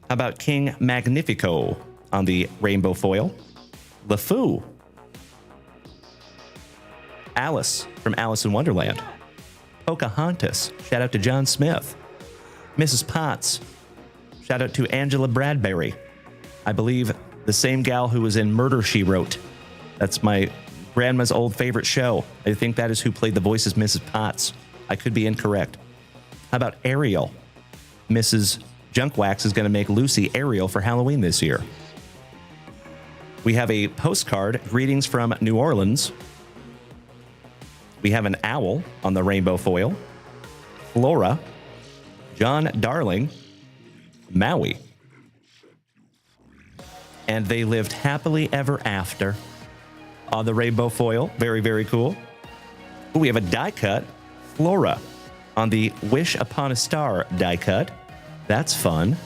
How about King Magnifico on the rainbow foil? LeFou. Alice from Alice in Wonderland. Pocahontas. Shout out to John Smith. Mrs. Potts. Shout out to Angela Bradbury. I believe the same gal who was in Murder, She Wrote. That's my grandma's old favorite show. I think that is who played the voice as Mrs. Potts. I could be incorrect. How about Ariel? Mrs. JunkWax is going to make Lucy Ariel for Halloween this year. We have a postcard, greetings from New Orleans. We have an owl on the rainbow foil. Flora. John Darling. Maui. And they lived happily ever after on the rainbow foil. Very, very cool. Ooh, we have a die cut. Flora on the Wish Upon a Star die cut. That's fun.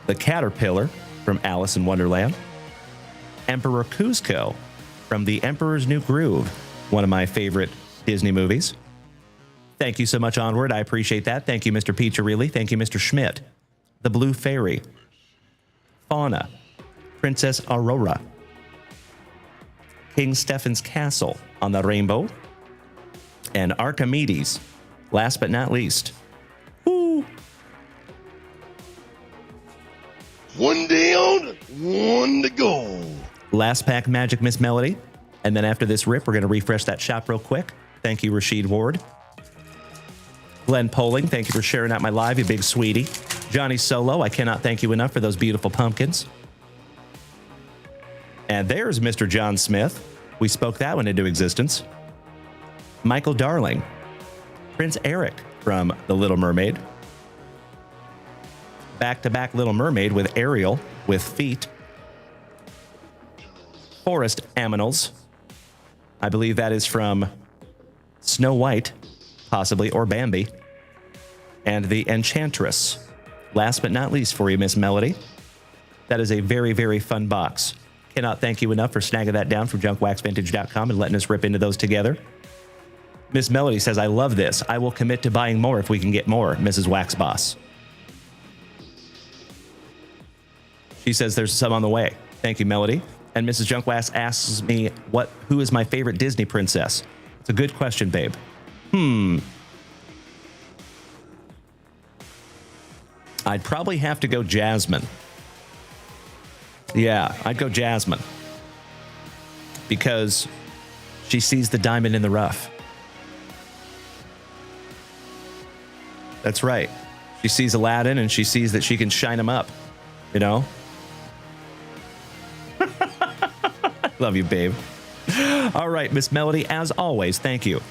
The Caterpillar from Alice in Wonderland. Emperor Kuzco from The Emperor's New Groove, one of my favorite Disney movies. Thank you so much, Onward. I appreciate that. Thank you, Mr. Piccirilli. Thank you, Mr. Schmidt. The Blue Fairy. Fauna. Princess Aurora. King Stephen's Castle on the rainbow. And Archimedes, last but not least. Woo! One down, one to go. Last pack magic, Miss Melody. And then after this rip, we're going to refresh that shop real quick. Thank you, Rashid Ward. Glenn Poling, thank you for sharing out my live, you big sweetie. Johnny Solo, I cannot thank you enough for those beautiful pumpkins. And there's Mr. John Smith. We spoke that one into existence. Michael Darling. Prince Eric from The Little Mermaid. Back-to-back Little Mermaid with Ariel with feet. Forest Aminals. I believe that is from Snow White, possibly, or Bambi. And the Enchantress. Last but not least for you, Miss Melody. That is a very, very fun box. Cannot thank you enough for snagging that down from JunkWaxVintage.com and letting us rip into those together. Miss Melody says, I love this. I will commit to buying more if we can get more, Mrs. Wax Boss. She says there's some on the way. Thank you, Melody. And Mrs. Junkwax asks me, who is my favorite Disney princess? It's a good question, babe. I'd probably have to go Jasmine. Yeah, I'd go Jasmine. Because she sees the diamond in the rough. That's right. She sees Aladdin and she sees that she can shine him up. You know? Love you, babe. All right, Miss Melody, as always, thank you.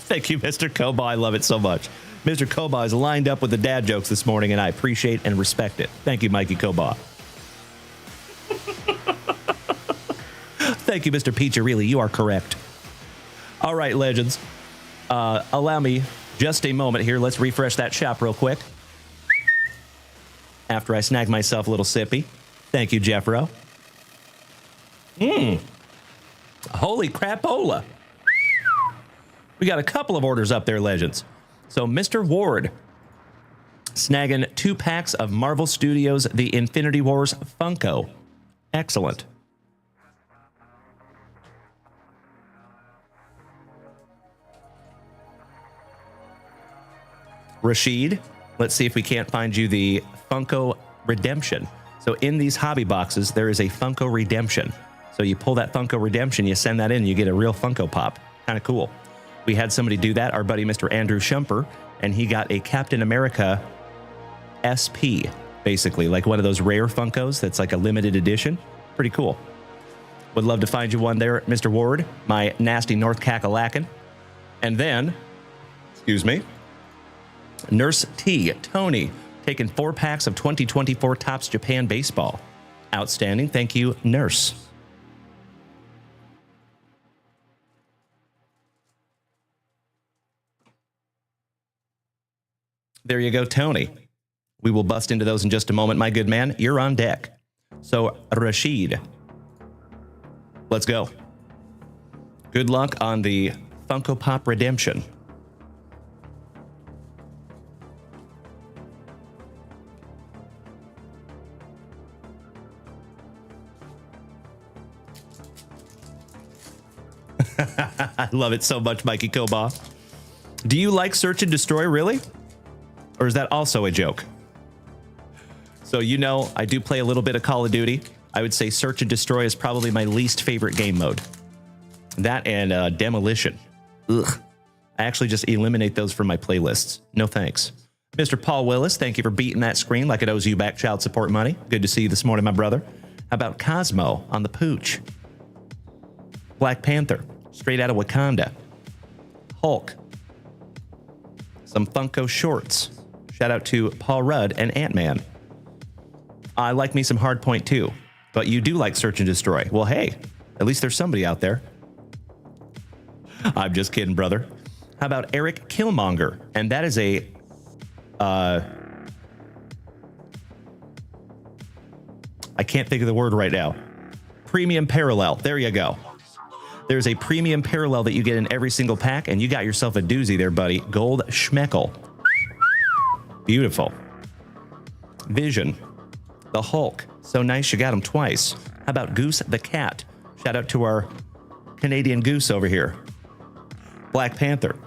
Thank you, Mr. Koba. I love it so much. Mr. Koba is lined up with the dad jokes this morning, and I appreciate and respect it. Thank you, Mikey Koba. Thank you, Mr. Piccirilli. You are correct. All right, legends. Allow me just a moment here. Let's refresh that shop real quick. After I snag myself a little sippy. Thank you, Jeffro. Holy crapola. We got a couple of orders up there, Legends. So Mr. Ward snagging 2 packs of Marvel Studios The Infinity Wars Funko. Excellent. Rashid, let's see if we can't find you the Funko Redemption. So in these hobby boxes, there is a Funko Redemption. So you pull that Funko Redemption, you send that in, you get a real Funko Pop. Kind of cool. We had somebody do that, our buddy Mr. Andrew Shumper, and he got a Captain America SP, basically, like one of those rare Funkos that's like a limited edition. Pretty cool. Would love to find you one there, Mr. Ward, my nasty North Kakalackin. And then, excuse me, Nurse T, Tony, taking 4 packs of 2024 Topps Japan Baseball. Outstanding. Thank you, Nurse. There you go, Tony. We will bust into those in just a moment, my good man. You're on deck. So, Rashid, let's go. Good luck on the Funko Pop Redemption. I love it so much, Mikey Koba. Do you like Search and Destroy, really? Or is that also a joke? So, you know, I do play a little bit of Call of Duty. I would say Search and Destroy is probably my least favorite game mode. That and Demolition. Ugh. I actually just eliminate those from my playlists. No thanks. Mr. Paul Willis, thank you for beating that screen like it owes you back child support money. Good to see you this morning, my brother. How about Cosmo on the pooch? Black Panther, straight out of Wakanda. Hulk. Some Funko shorts. Shout out to Paul Rudd and Ant-Man. I like me some Hardpoint too, but you do like Search and Destroy. Well, hey, at least there's somebody out there. I'm just kidding, brother. How about Eric Killmonger? And that is a... I can't think of the word right now. Premium Parallel. There you go. There's a Premium Parallel that you get in every single pack, and you got yourself a doozy there, buddy. Gold Schmeckel. Beautiful. Vision. The Hulk. So nice you got him twice. How about Goose the Cat? Shout out to our Canadian Goose over here. Black Panther.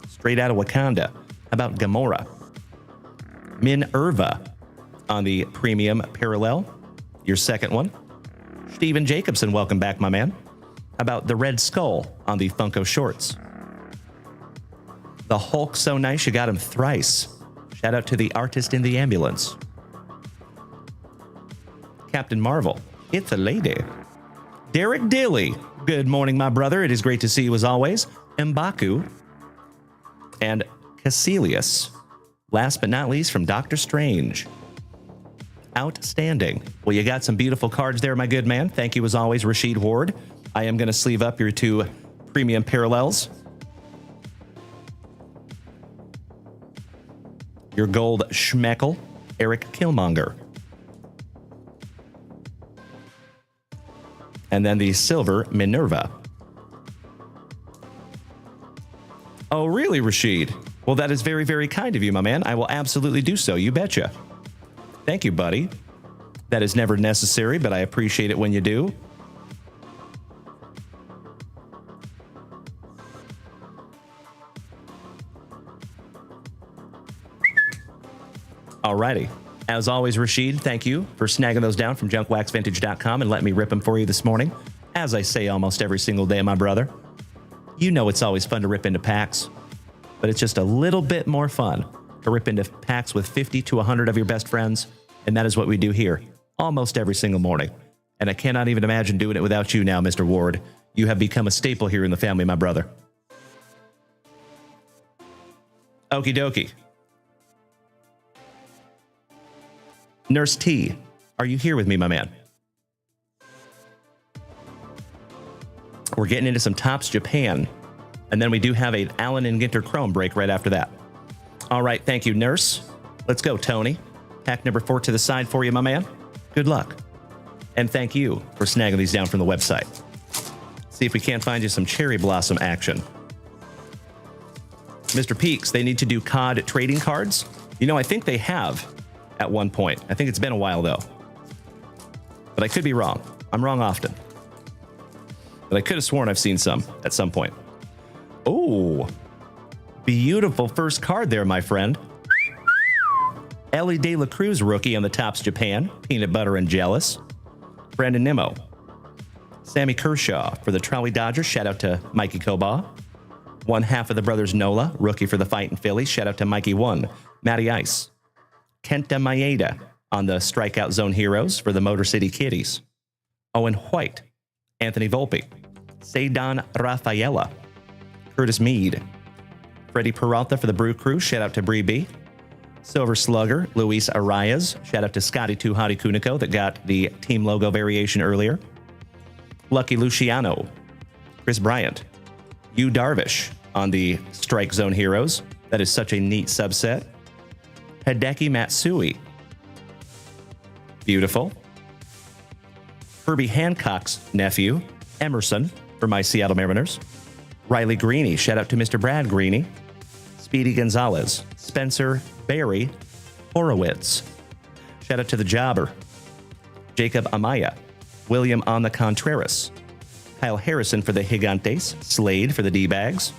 Straight out of Wakanda. How about Gamora? Minerva on the Premium Parallel. Your second one. Steven Jacobson, welcome back, my man. How about the Red Skull on the Funko Shorts? The Hulk, so nice you got him thrice. Shout out to the artist in the ambulance. Captain Marvel, it's a lady. Derek Dilly, good morning, my brother. It is great to see you as always. M'Baku and Caecilius. Last but not least, from Doctor Strange. Outstanding. Well, you got some beautiful cards there, my good man. Thank you as always, Rashid Ward. I am going to sleeve up your 2 Premium Parallels. Your Gold Schmeckel, Eric Killmonger. And then the Silver Minerva. Oh, really, Rashid? Well, that is very, very kind of you, my man. I will absolutely do so. You betcha. Thank you, buddy. That is never necessary, but I appreciate it when you do. Alrighty. As always, Rashid, thank you for snagging those down from JunkWaxVintage.com and letting me rip them for you this morning. As I say almost every single day, my brother. You know it's always fun to rip into packs, but it's just a little bit more fun to rip into packs with 50 to 100 of your best friends, and that is what we do here almost every single morning. And I cannot even imagine doing it without you now, Mr. Ward. You have become a staple here in the family, my brother. Okie dokie. Nurse T, are you here with me, my man? We're getting into some Topps Japan, and then we do have an Allen and Ginter Chrome break right after that. All right, thank you, Nurse. Let's go, Tony. Pack number 4 to the side for you, my man. Good luck. And thank you for snagging these down from the website. See if we can't find you some cherry blossom action. Mr. Peaks, they need to do COD trading cards. You know, I think they have at one point. I think it's been a while, though. But I could be wrong. I'm wrong often. But I could have sworn I've seen some at some point. Oh, beautiful first card there, my friend. Ellie De La Cruz rookie on the Topps Japan. Peanut Butter and Jealous. Brandon Nimmo. Sammy Kershaw for the Trolley Dodgers. Shout out to Mikey Koba. One half of the brothers Nola, rookie for the Fightin' Phillies. Shout out to Mikey 1. Matty Ice. Kenta Maeda on the Strikeout Zone Heroes for the Motor City Kitties. Owen White. Anthony Volpe. Cedon Rafaela. Curtis Mead. Freddie Peralta for the Brew Crew. Shout out to Bree B. Silver Slugger, Luis Arias. Shout out to Scotty 2 Hottie Kuniko that got the team logo variation earlier. Lucky Luciano. Chris Bryant. Yu Darvish on the Strike Zone Heroes. That is such a neat subset. Hideki Matsui. Beautiful. Herbie Hancock's nephew, Emerson, for my Seattle Mariners. Riley Greeny. Shout out to Mr. Brad Greeny. Speedy Gonzalez. Spencer Barry Horowitz. Shout out to the Jobber. Jacob Amaya. William on the Contreras. Kyle Harrison for the Gigantes. Slade for the D-Bags.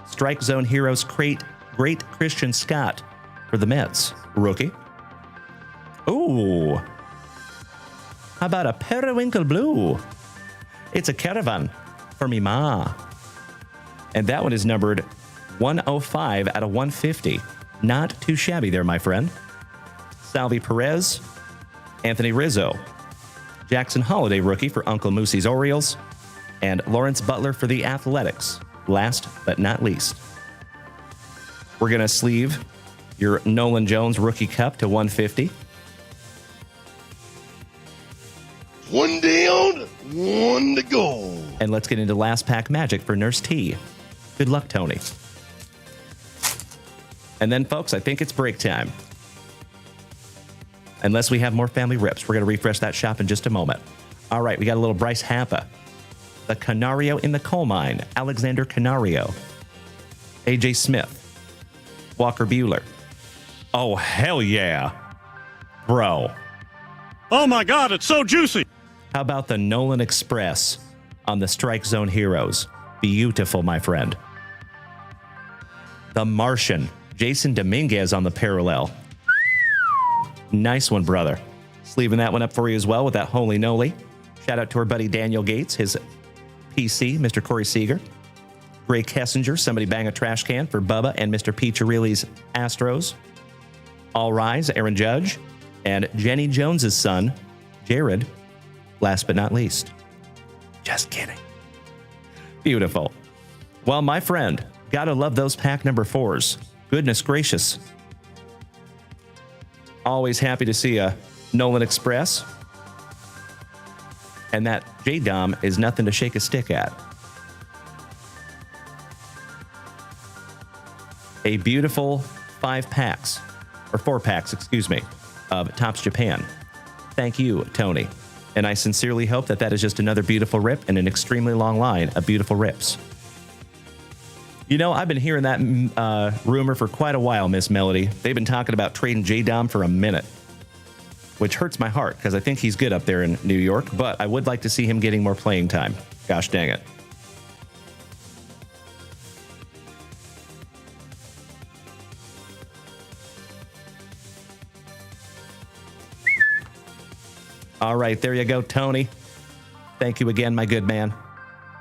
Strike Zone Heroes Great Christian Scott for the Mets. Rookie. Ooh. How about a Periwinkle Blue? It's a Caravan for me ma. And that one is numbered 105 out of 150. Not too shabby there, my friend. Salvi Perez, Anthony Rizzo, Jackson Holiday rookie for Uncle Moosey's Orioles, and Lawrence Butler for the Athletics. Last but not least, we're going to sleeve your Nolan Jones rookie cup to 150. One down, one to go. And let's get into last pack magic for Nurse T. Good luck, Tony. And then, folks, I think it's break time. Unless we have more family rips. We're going to refresh that shop in just a moment. All right, we got a little Bryce Harper. The Canario in the Coal Mine. Alexander Canario. AJ Smith. Walker Buehler. Oh, hell yeah. Bro. Oh my God, it's so juicy. How about the Nolan Express on the Strike Zone Heroes? Beautiful, my friend. The Martian. Jason Dominguez on the parallel. Nice one, brother. Sleeving that one up for you as well with that Holy Noli. Shout out to our buddy Daniel Gates, his PC, Mr. Corey Seager. Gray Kessinger, somebody bang a trash can for Bubba and Mr. Piccirilli's Astros. All Rise, Aaron Judge. And Jenny Jones's son, Jared. Last but not least. Just kidding. Beautiful. Well, my friend, gotta love those pack number 4s. Goodness gracious. Always happy to see a Nolan Express. And that J-Dom is nothing to shake a stick at. A beautiful 5 packs, or 4 packs, excuse me, of Topps Japan. Thank you, Tony. And I sincerely hope that that is just another beautiful rip in an extremely long line of beautiful rips. You know, I've been hearing that rumor for quite a while, Miss Melody. They've been talking about trading J-Dom for a minute, which hurts my heart because I think he's good up there in New York, but I would like to see him getting more playing time. Gosh dang it. All right, there you go, Tony. Thank you again, my good man.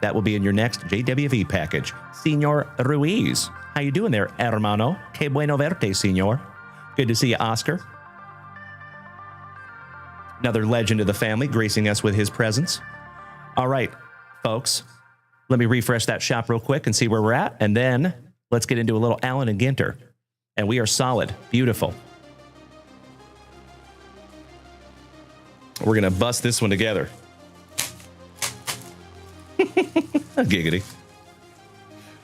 That will be in your next JWV package. Senor Ruiz. How you doing there, hermano? Que bueno verte, senor. Good to see you, Oscar. Another legend of the family gracing us with his presence. All right, folks. Let me refresh that shop real quick and see where we're at. And then let's get into a little Allen and Ginter. And we are solid. Beautiful. We're going to bust this one together. Giggity.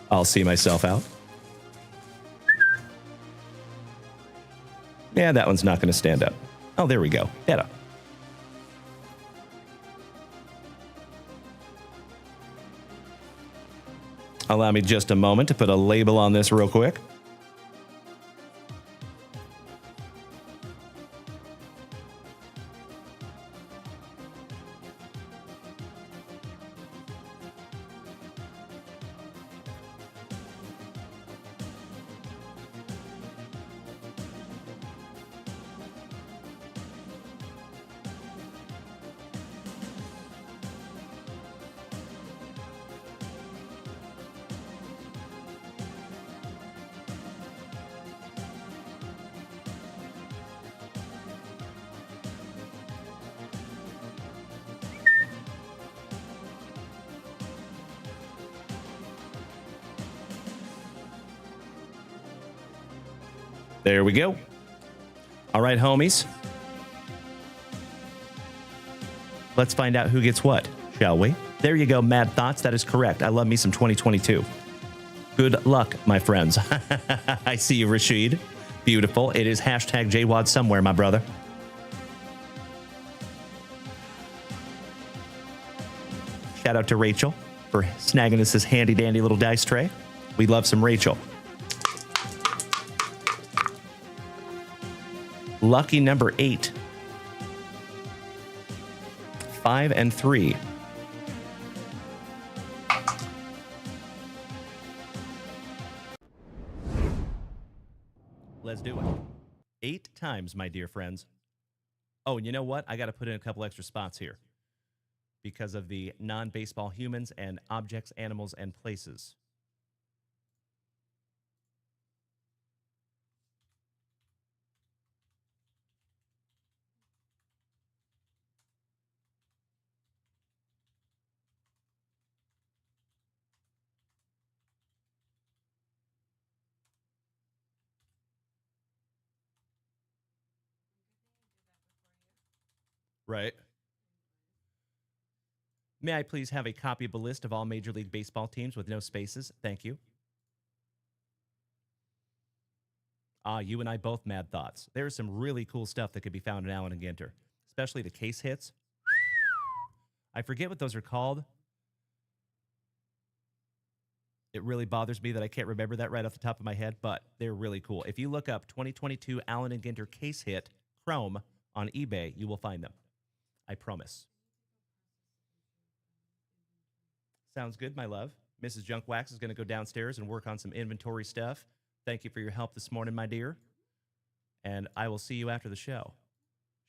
I'll see myself out. Yeah, that one's not going to stand up. Oh, there we go. Better. Allow me just a moment to put a label on this real quick. There we go. All right, homies. Let's find out who gets what, shall we? There you go, Mad Thoughts. That is correct. I love me some 2022. Good luck, my friends. I see you, Rashid. Beautiful. It is hashtag JWAD somewhere, my brother. Shout out to Rachel for snagging us this handy-dandy little dice tray. We love some Rachel. Lucky number 8. 5 and 3. Let's do it. 8 times, my dear friends. Oh, and you know what? I got to put in a couple extra spots here because of the non-baseball humans and objects, animals, and places. Right. May I please have a copy of a list of all Major League Baseball teams with no spaces? Thank you. You and I both Mad Thoughts. There's some really cool stuff that could be found in Allen and Ginter, especially the case hits. I forget what those are called. It really bothers me that I can't remember that right off the top of my head, but they're really cool. If you look up 2022 Allen and Ginter case hit Chrome on eBay, you will find them. I promise. Sounds good, my love. Mrs. Junkwax is going to go downstairs and work on some inventory stuff. Thank you for your help this morning, my dear. And I will see you after the show.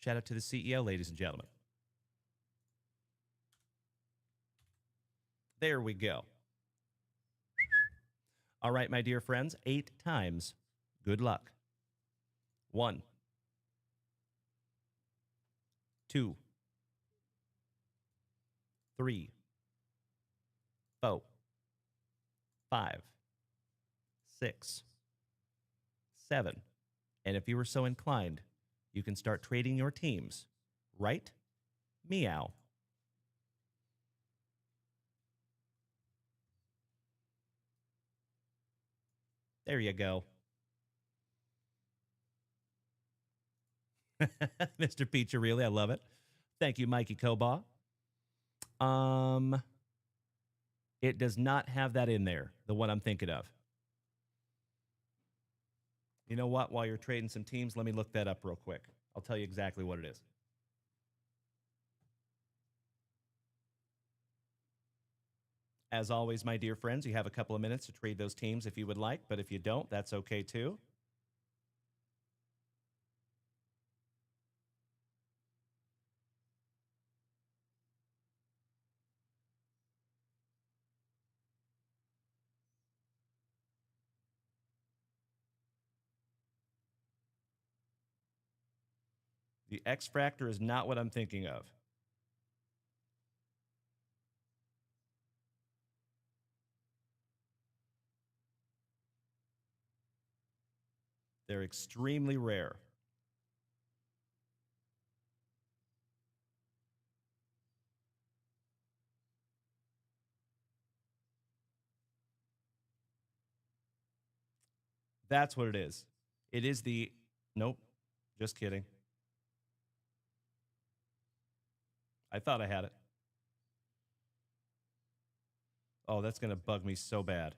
Shout out to the CEO, ladies and gentlemen. There we go. All right, my dear friends, 8 times. Good luck. 1, 2, 3, 4, 5, 6, 7. And if you were so inclined, you can start trading your teams. Right? Meow. There you go. Mr. Piccirilli, I love it. Thank you, Mikey Koba. It does not have that in there, the one I'm thinking of. You know what? While you're trading some teams, let me look that up real quick. I'll tell you exactly what it is. As always, my dear friends, you have a couple of minutes to trade those teams if you would like, but if you don't, that's okay too. The X Factor is not what I'm thinking of. They're extremely rare. That's what it is. It is the... Nope. Just kidding. I thought I had it. Oh, that's going to bug me so bad.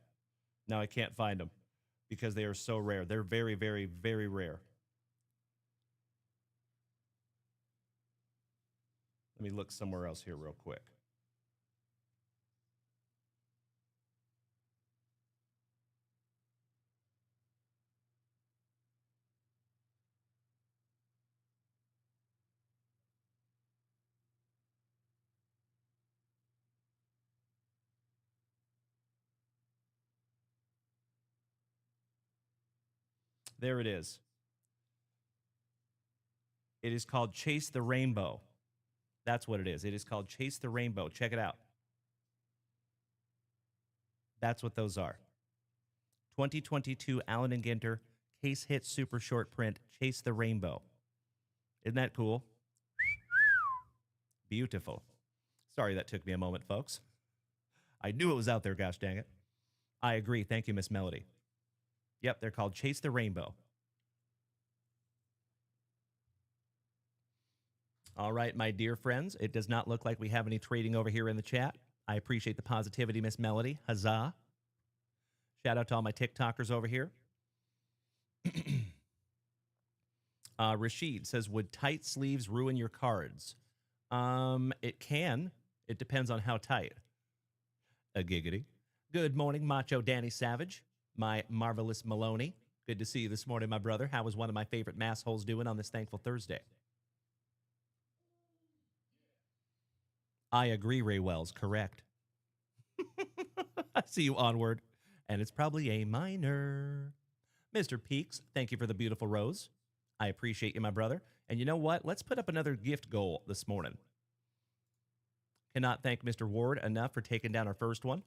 Now I can't find them because they are so rare. They're very, very, very rare. Let me look somewhere else here real quick. There it is. It is called Chase the Rainbow. That's what it is. It is called Chase the Rainbow. Check it out. That's what those are. 2022 Allen & Ginter Case Hit Super Short Print Chase the Rainbow. Isn't that cool? Beautiful. Sorry that took me a moment, folks. I knew it was out there, gosh dang it. I agree. Thank you, Miss Melody. Yep, they're called Chase the Rainbow. All right, my dear friends, it does not look like we have any trading over here in the chat. I appreciate the positivity, Miss Melody. Huzzah. Shout out to all my TikTokers over here. Rashid says, would tight sleeves ruin your cards? It can. It depends on how tight. A giggity. Good morning, Macho Danny Savage. My marvelous Maloney. Good to see you this morning, my brother. How was one of my favorite mass holes doing on this thankful Thursday? I agree, Ray Wells. Correct. I see you onward. And it's probably a minor. Mr. Peaks, thank you for the beautiful rose. I appreciate you, my brother. And you know what? Let's put up another gift goal this morning. Cannot thank Mr. Ward enough for taking down our first one.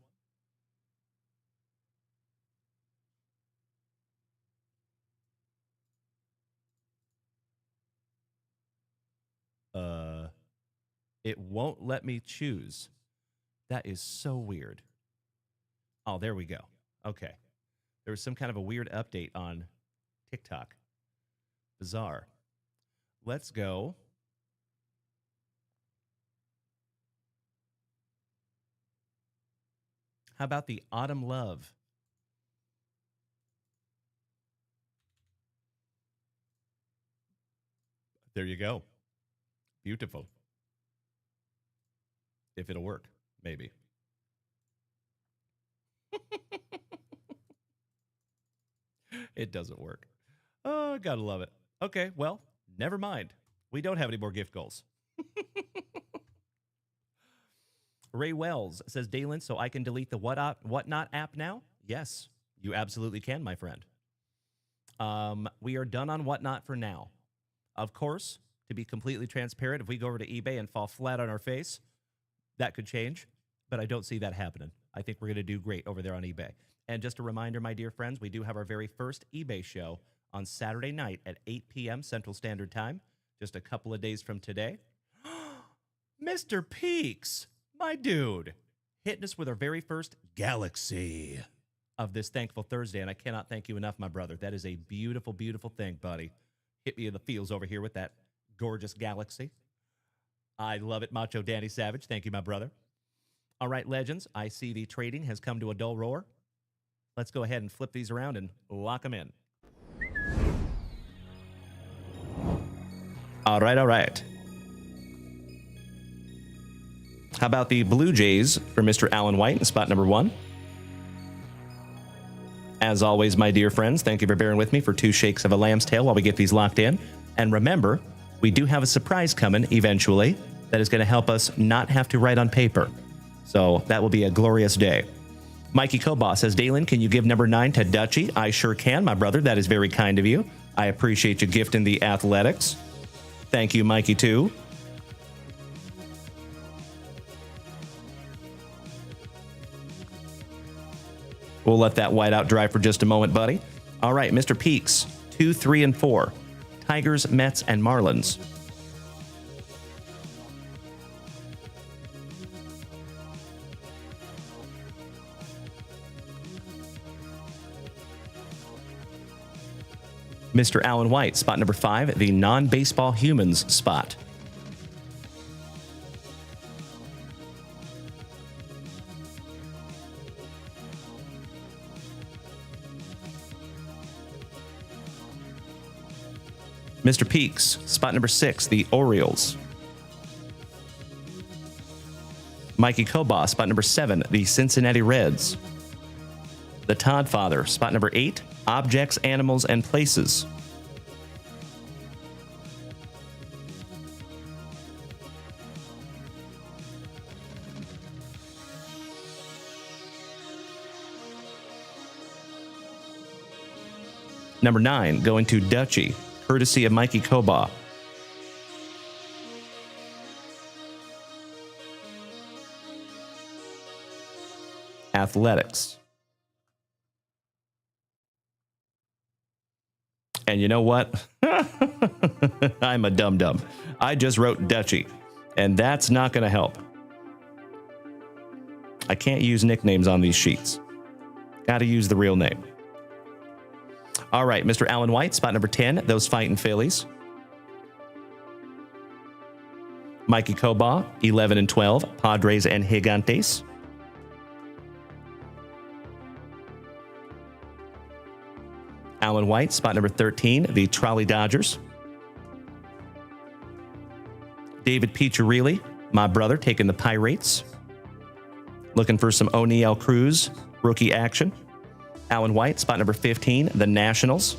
It won't let me choose. That is so weird. Oh, there we go. Okay. There was some kind of a weird update on TikTok. Bizarre. Let's go. How about the Autumn Love? There you go. Beautiful. If it'll work, maybe. It doesn't work. Oh, gotta love it. Okay, well, never mind. We don't have any more gift goals. Ray Wells says, Dalen, so I can delete the Whatnot app now? Yes, you absolutely can, my friend. We are done on Whatnot for now. Of course, to be completely transparent, if we go over to eBay and fall flat on our face, that could change, but I don't see that happening. I think we're going to do great over there on eBay. And just a reminder, my dear friends, we do have our very first eBay show on Saturday night at 8 p.m. Central Standard Time, just a couple of days from today. Mr. Peaks, my dude, hitting us with our very first Galaxy of this thankful Thursday, and I cannot thank you enough, my brother. That is a beautiful, beautiful thing, buddy. Hit me in the feels over here with that gorgeous Galaxy. I love it, Macho Danny Savage. Thank you, my brother. All right, legends, I see the trading has come to a dull roar. Let's go ahead and flip these around and lock them in. All right, all right. How about the Blue Jays for Mr. Alan White in spot number 1? As always, my dear friends, thank you for bearing with me for 2 shakes of a lamb's tail while we get these locked in. And remember, we do have a surprise coming eventually that is going to help us not have to write on paper. So that will be a glorious day. Mikey Kobos says, Dalen, can you give number 9 to Dutchie? I sure can, my brother. That is very kind of you. I appreciate you gifting the athletics. Thank you, Mikey, too. We'll let that white out dry for just a moment, buddy. All right, Mr. Peaks, 2, 3, and 4. Tigers, Mets, and Marlins. Mr. Alan White, spot number 5, the non-baseball humans spot. Mr. Peaks, spot number 6, the Orioles. Mikey Koba, spot number 7, the Cincinnati Reds. The Todd Father, spot number 8, Objects, Animals, and Places. Number 9, going to Dutchie, courtesy of Mikey Koba. Athletics. And you know what? I'm a dum-dum. I just wrote Dutchie, and that's not going to help. I can't use nicknames on these sheets. Got to use the real name. All right, Mr. Alan White, spot number 10, those fighting Phillies. Mikey Koba, 11 and 12, Padres and Gigantes. Alan White, spot number 13, the Trolley Dodgers. David Piccirilli, my brother, taking the Pirates. Looking for some O'Neal Cruz rookie action. Alan White, spot number 15, the Nationals.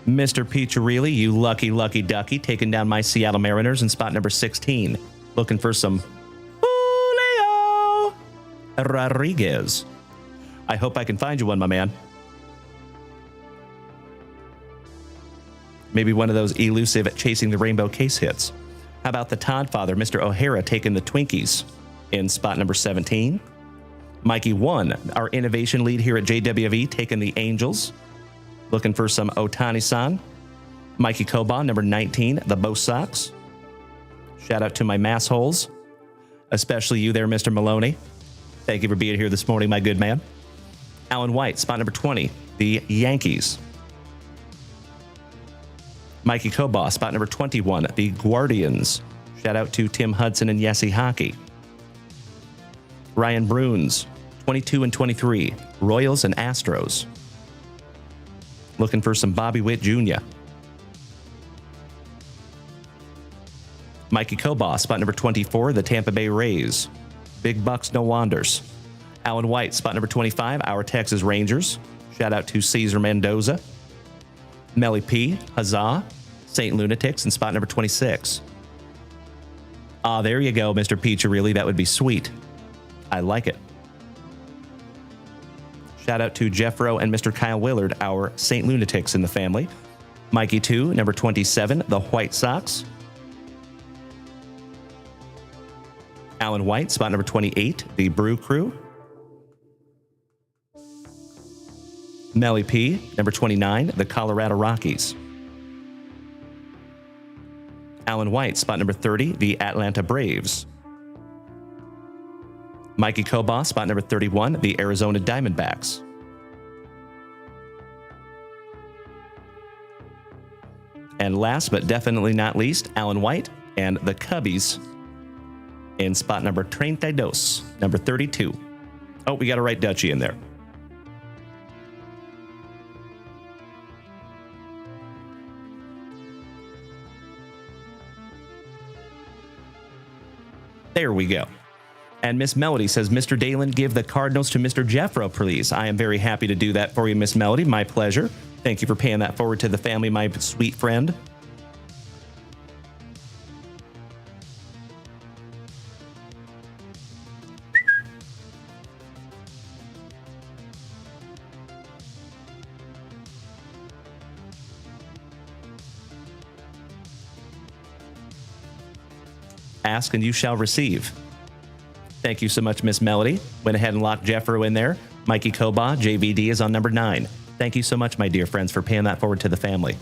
Mr. Piccirilli, you lucky, lucky ducky, taking down my Seattle Mariners in spot number 16. Looking for some Julio Rodriguez. I hope I can find you one, my man. Maybe one of those elusive Chasing the Rainbow case hits. How about the Todd Father, Mr. O'Hara, taking the Twinkies in spot number 17. Mikey 1, our innovation lead here at JWV, taking the Angels. Looking for some Otani-san. Mikey Koba, number 19, the Bo Sox. Shout out to my massholes, especially you there, Mr. Maloney. Thank you for being here this morning, my good man. Alan White, spot number 20, the Yankees. Mikey Koba, spot number 21, the Guardians. Shout out to Tim Hudson and Yessie Hockey. Ryan Bruins, 22 and 23, Royals and Astros. Looking for some Bobby Witt Jr. Mikey Koba, spot number 24, the Tampa Bay Rays. Big Bucks, no wanders. Alan White, spot number 25, our Texas Rangers. Shout out to Cesar Mendoza. Melly P, huzzah. St. Lunatics in spot number 26. Ah, there you go, Mr. Piccirilli. That would be sweet. I like it. Shout out to Jeffro and Mr. Kyle Willard, our St. Lunatics in the family. Mikey 2, number 27, the White Sox. Alan White, spot number 28, the Brew Crew. Melly P, number 29, the Colorado Rockies. Alan White, spot number 30, the Atlanta Braves. Mikey Koba, spot number 31, the Arizona Diamondbacks. And last but definitely not least, Alan White and the Cubbies in spot number 32, number 32. Oh, we got to write Dutchie in there. There we go. And Miss Melody says, Mr. Dalen, give the Cardinals to Mr. Jeffro, please. I am very happy to do that for you, Miss Melody. My pleasure. Thank you for paying that forward to the family, my sweet friend. Ask and you shall receive. Thank you so much, Miss Melody. Went ahead and locked Jeffro in there. Mikey Koba, JVD, is on number 9. Thank you so much, my dear friends, for paying that forward to the family.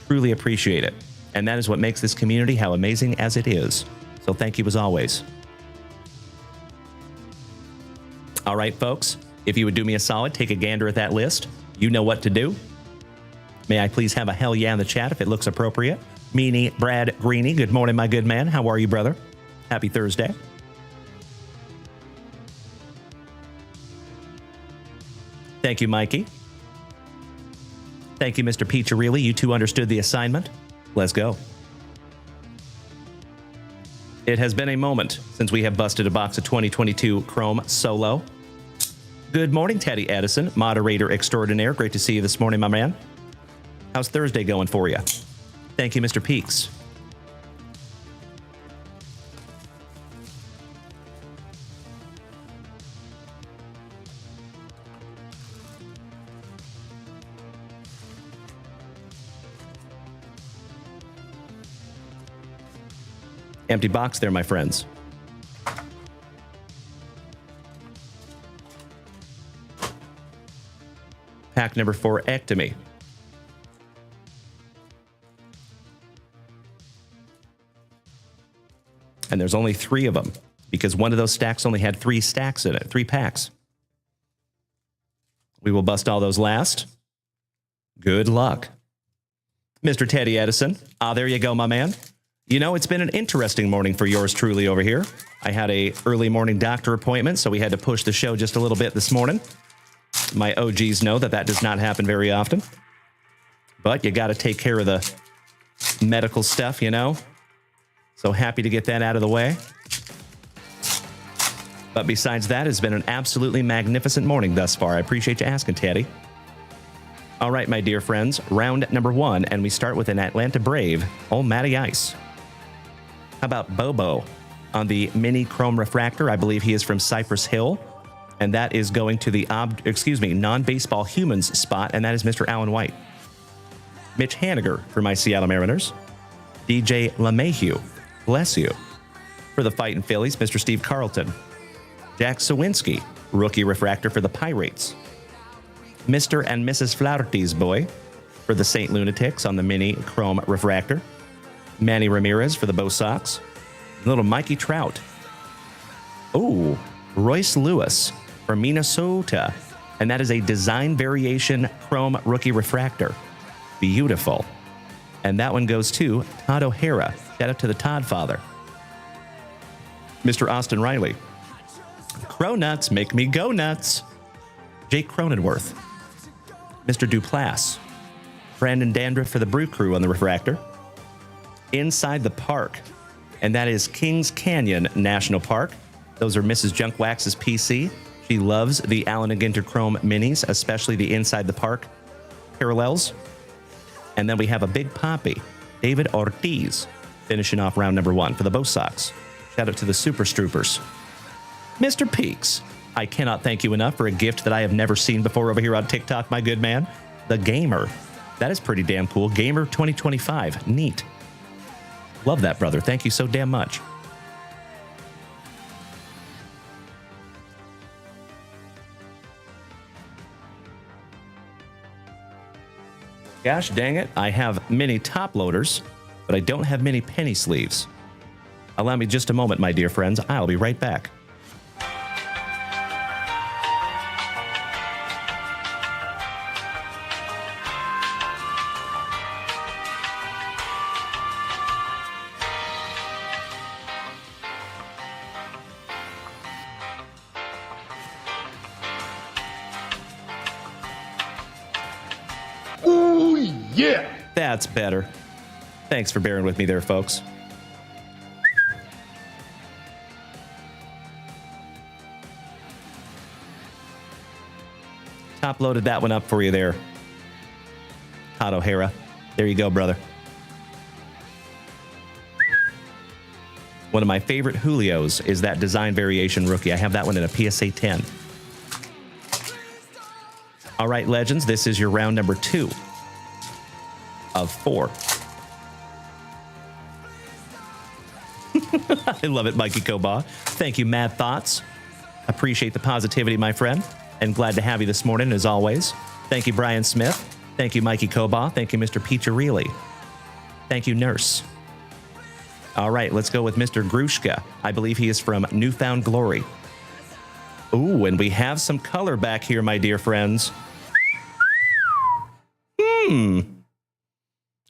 Truly appreciate it. And that is what makes this community how amazing as it is. So thank you as always. All right, folks, if you would do me a solid, take a gander at that list. You know what to do. May I please have a hell yeah in the chat if it looks appropriate. Meanie Brad Greeny, good morning, my good man. How are you, brother? Happy Thursday. Thank you, Mikey. Thank you, Mr. Piccirilli. You two understood the assignment. Let's go. It has been a moment since we have busted a box of 2022 Chrome Solo. Good morning, Teddy Edison, moderator extraordinaire. Great to see you this morning, my man. How's Thursday going for you? Thank you, Mr. Peaks. Empty box there, my friends. Pack number 4, Ectomy. And there's only 3 of them because one of those stacks only had 3 stacks in it, 3 packs. We will bust all those last. Good luck. Mr. Teddy Edison. Ah, there you go, my man. You know, it's been an interesting morning for yours truly over here. I had a early morning doctor appointment, so we had to push the show just a little bit this morning. My OGs know that does not happen very often. But you got to take care of the medical stuff, you know. So happy to get that out of the way. But besides that, it's been an absolutely magnificent morning thus far. I appreciate you asking, Teddy. All right, my dear friends, round number 1, and we start with an Atlanta Brave, old Matty Ice. How about Bobo on the mini chrome refractor? I believe he is from Cypress Hill, and that is going to the non-baseball humans spot, and that is Mr. Alan White. Mitch Haniger for my Seattle Mariners. DJ LeMahieu, bless you. For the Fightin' Phillies, Mr. Steve Carlton. Jack Sawinski, rookie refractor for the Pirates. Mr. and Mrs. Flaherty's boy for the St. Lunatics on the mini chrome refractor. Manny Ramirez for the Bo Sox. Little Mikey Trout. Oh, Royce Lewis from Minnesota. And that is a design variation chrome rookie refractor. Beautiful. And that one goes to Todd O'Hara. Shout out to the Todd father. Mr. Austin Riley. Cronuts make me go nuts. Jake Cronenworth. Mr. Duplass. Brandon Dandruff for the Brew Crew on the refractor. Inside the Park, and that is Kings Canyon National Park. Those are Mrs. Junkwax's PC. She loves the Allen & Ginter Chrome Minis, especially the Inside the Park parallels. And then we have a Big Poppy, David Ortiz, finishing off round number 1 for the Bo Sox. Shout out to the Super Stroopers. Mr. Peaks, I cannot thank you enough for a gift that I have never seen before over here on TikTok, my good man. The Gamer. That is pretty damn cool. Gamer 2025. Neat. Love that, brother. Thank you so damn much. Gosh dang it. I have many top loaders, but I don't have many penny sleeves. Allow me just a moment, my dear friends. I'll be right back. Yeah! That's better. Thanks for bearing with me there, folks. Top loaded that one up for you there, Todd O'Hara. There you go, brother. One of my favorite Julios is that design variation rookie. I have that one in a PSA 10. All right, legends, this is your round number 2 of 4. I love it, Mikey Koba. Thank you, Mad Thoughts. Appreciate the positivity, my friend, and glad to have you this morning, as always. Thank you, Brian Smith. Thank you, Mikey Koba. Thank you, Mr. Piccirilli. Thank you, Nurse. All right, let's go with Mr. Grushka. I believe he is from Newfound Glory. Ooh, and we have some color back here, my dear friends.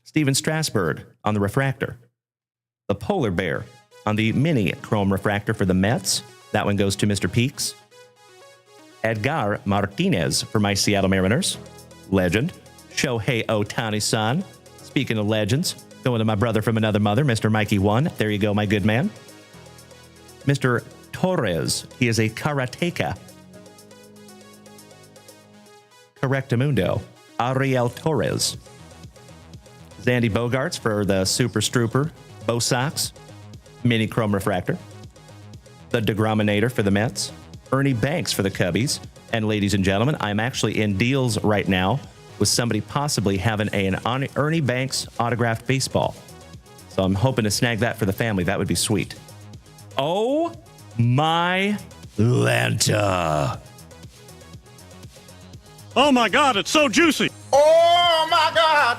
Steven Strasburg on the refractor. The Polar Bear on the mini chrome refractor for the Mets. That one goes to Mr. Peaks. Edgar Martinez for my Seattle Mariners. Legend. Shohei Ohtani-san. Speaking of legends, going to my brother from another mother, Mr. Mikey 1. There you go, my good man. Mr. Torres. He is a karateka. Correctamundo. Ariel Torres. Zandy Bogarts for the Super Strooper. Bo Sox. Mini Chrome Refractor. The DeGrominator for the Mets. Ernie Banks for the Cubbies. And ladies and gentlemen, I'm actually in deals right now with somebody possibly having an Ernie Banks autographed baseball. So I'm hoping to snag that for the family. That would be sweet. Oh my Lanta. Oh my God, it's so juicy. Oh my God.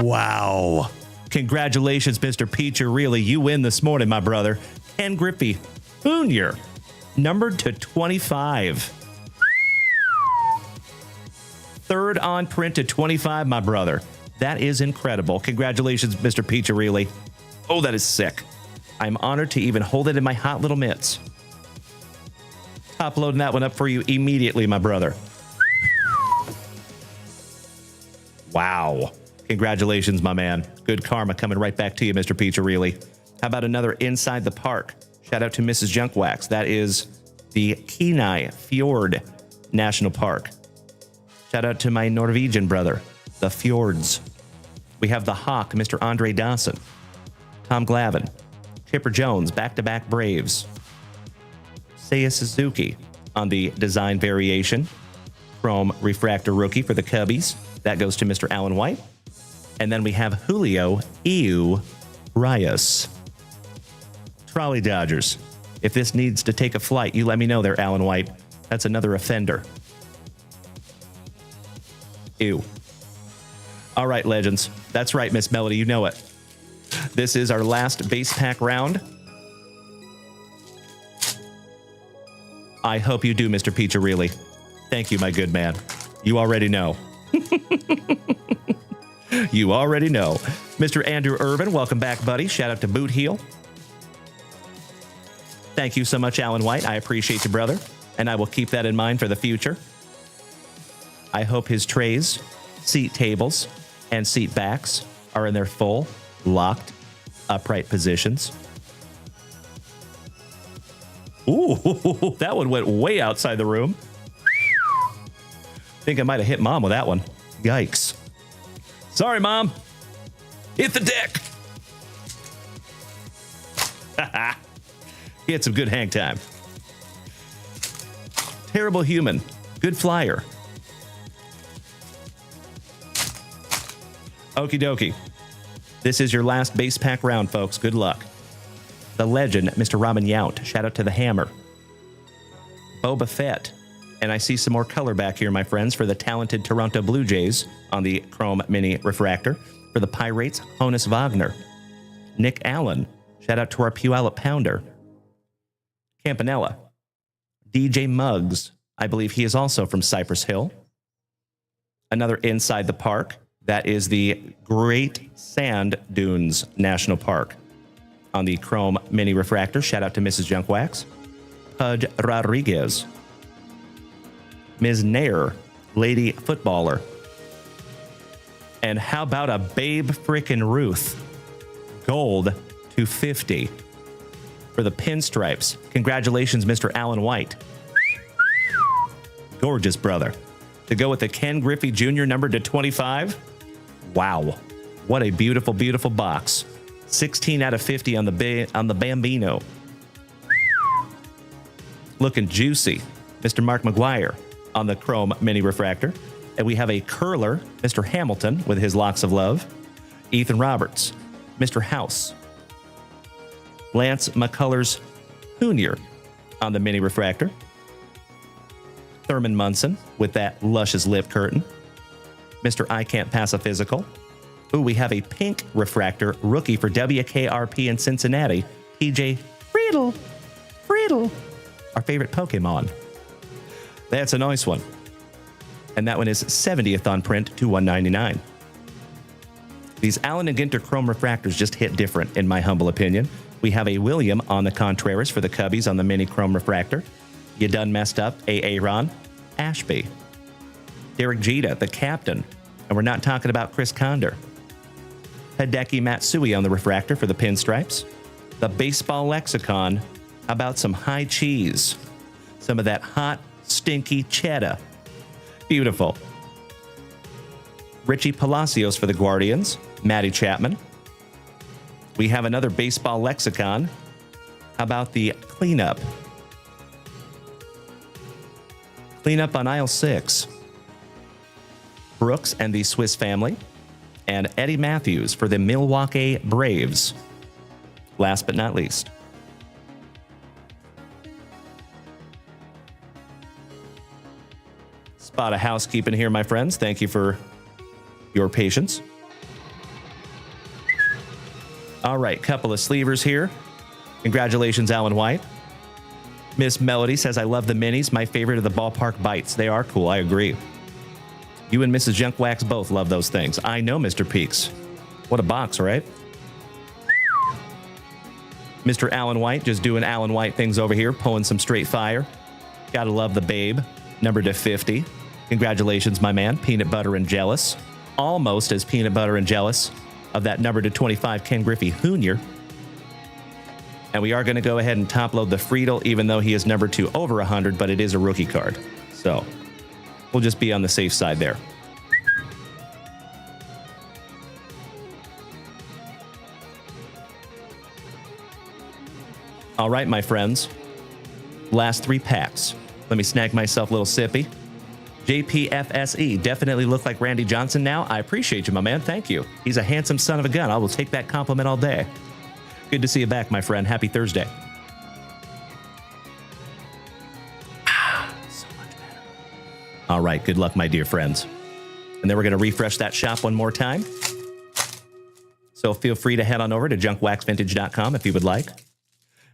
Wow. Congratulations, Mr. Peachy. You win this morning, my brother. Ken Griffey Jr., numbered to 25. Third on print to 25, my brother. That is incredible. Congratulations, Mr. Peachy. Oh, that is sick. I'm honored to even hold it in my hot little mitts. Top loading that one up for you immediately, my brother. Wow. Congratulations, my man. Good karma coming right back to you, Mr. Peachy. How about another Inside the Park? Shout out to Mrs. Junkwax. That is the Kenai Fjord National Park. Shout out to my Norwegian brother, the Fjords. We have the Hawk, Mr. Andre Dawson. Tom Glavine. Chipper Jones, back-to-back Braves. Seiya Suzuki on the design variation. Chrome Refractor Rookie for the Cubbies. That goes to Mr. Alan White. And then we have Julio Reyes. Trolley Dodgers. If this needs to take a flight, you let me know there, Alan White. That's another offender. Ew. All right, legends. That's right, Miss Melody. You know it. This is our last base pack round. I hope you do, Mr. Peachy. Thank you, my good man. You already know. You already know. Mr. Andrew Irvin, welcome back, buddy. Shout out to Boot Heel. Thank you so much, Alan White. I appreciate you, brother. And I will keep that in mind for the future. I hope his trays, seat tables, and seat backs are in their full, locked, upright positions. Ooh, that one went way outside the room. Think I might have hit Mom with that one. Yikes. Sorry, Mom. Hit the deck. He had some good hang time. Terrible human. Good flyer. Okie dokie. This is your last base pack round, folks. Good luck. The legend, Mr. Robin Yount. Shout out to the Hammer. Boba Fett. And I see some more color back here, my friends, for the talented Toronto Blue Jays on the Chrome Mini Refractor. For the Pirates, Honus Wagner. Nick Allen. Shout out to our Puyallup Pounder. Campanella. DJ Muggs. I believe he is also from Cypress Hill. Another Inside the Park. That is the Great Sand Dunes National Park on the Chrome Mini Refractor. Shout out to Mrs. Junkwax. Pudge Rodriguez. Ms. Nair, lady footballer. And how about a Babe frickin' Ruth? Gold to 50 for the pinstripes. Congratulations, Mr. Alan White. Gorgeous, brother. To go with the Ken Griffey Jr. number to 25. Wow. What a beautiful, beautiful box. 16 out of 50 on the Bambino. Looking juicy. Mr. Mark McGuire on the Chrome Mini Refractor. And we have a curler, Mr. Hamilton with his locks of love. Ethan Roberts, Mr. House. Lance McCullers Jr. on the Mini Refractor. Thurman Munson with that luscious lip curtain. Mr. I Can't Pass a Physical. Ooh, we have a pink refractor rookie for WKRP in Cincinnati. TJ Friedel. Our favorite Pokemon. That's a nice one. And that one is 70th on print to $199. These Allen & Ginter Chrome Refractors just hit different, in my humble opinion. We have a William on the Contreras for the Cubbies on the Mini Chrome Refractor. You done messed up, Aaron Ashby. Derek Jeter, the captain. And we're not talking about Chris Condor. Hideki Matsui on the refractor for the pinstripes. The baseball lexicon about some high cheese. Some of that hot, stinky cheddar. Beautiful. Richie Palacios for the Guardians. Matty Chapman. We have another baseball lexicon about the cleanup. Cleanup on aisle 6. Brooks and the Swiss family. And Eddie Matthews for the Milwaukee Braves. Last but not least. Spot of housekeeping here, my friends. Thank you for your patience. All right, couple of sleevers here. Congratulations, Alan White. Miss Melody says, I love the minis. My favorite are the ballpark bites. They are cool. I agree. You and Mrs. Junkwax both love those things. I know, Mr. Peaks. What a box, right? Mr. Alan White just doing Alan White things over here, pulling some straight fire. Gotta love the babe. Number to 50. Congratulations, my man. Peanut Butter and Jealous. Almost as peanut butter and jealous of that number to 25 Ken Griffey Jr. And we are going to go ahead and top load the Friedel, even though he is number 2 over 100, but it is a rookie card. So we'll just be on the safe side there. All right, my friends. Last 3 packs. Let me snag myself a little sippy. JPFSE, definitely look like Randy Johnson now. I appreciate you, my man. Thank you. He's a handsome son of a gun. I will take that compliment all day. Good to see you back, my friend. Happy Thursday. So much better. All right, good luck, my dear friends. And then we're going to refresh that shop one more time. So feel free to head on over to JunkWaxVintage.com if you would like.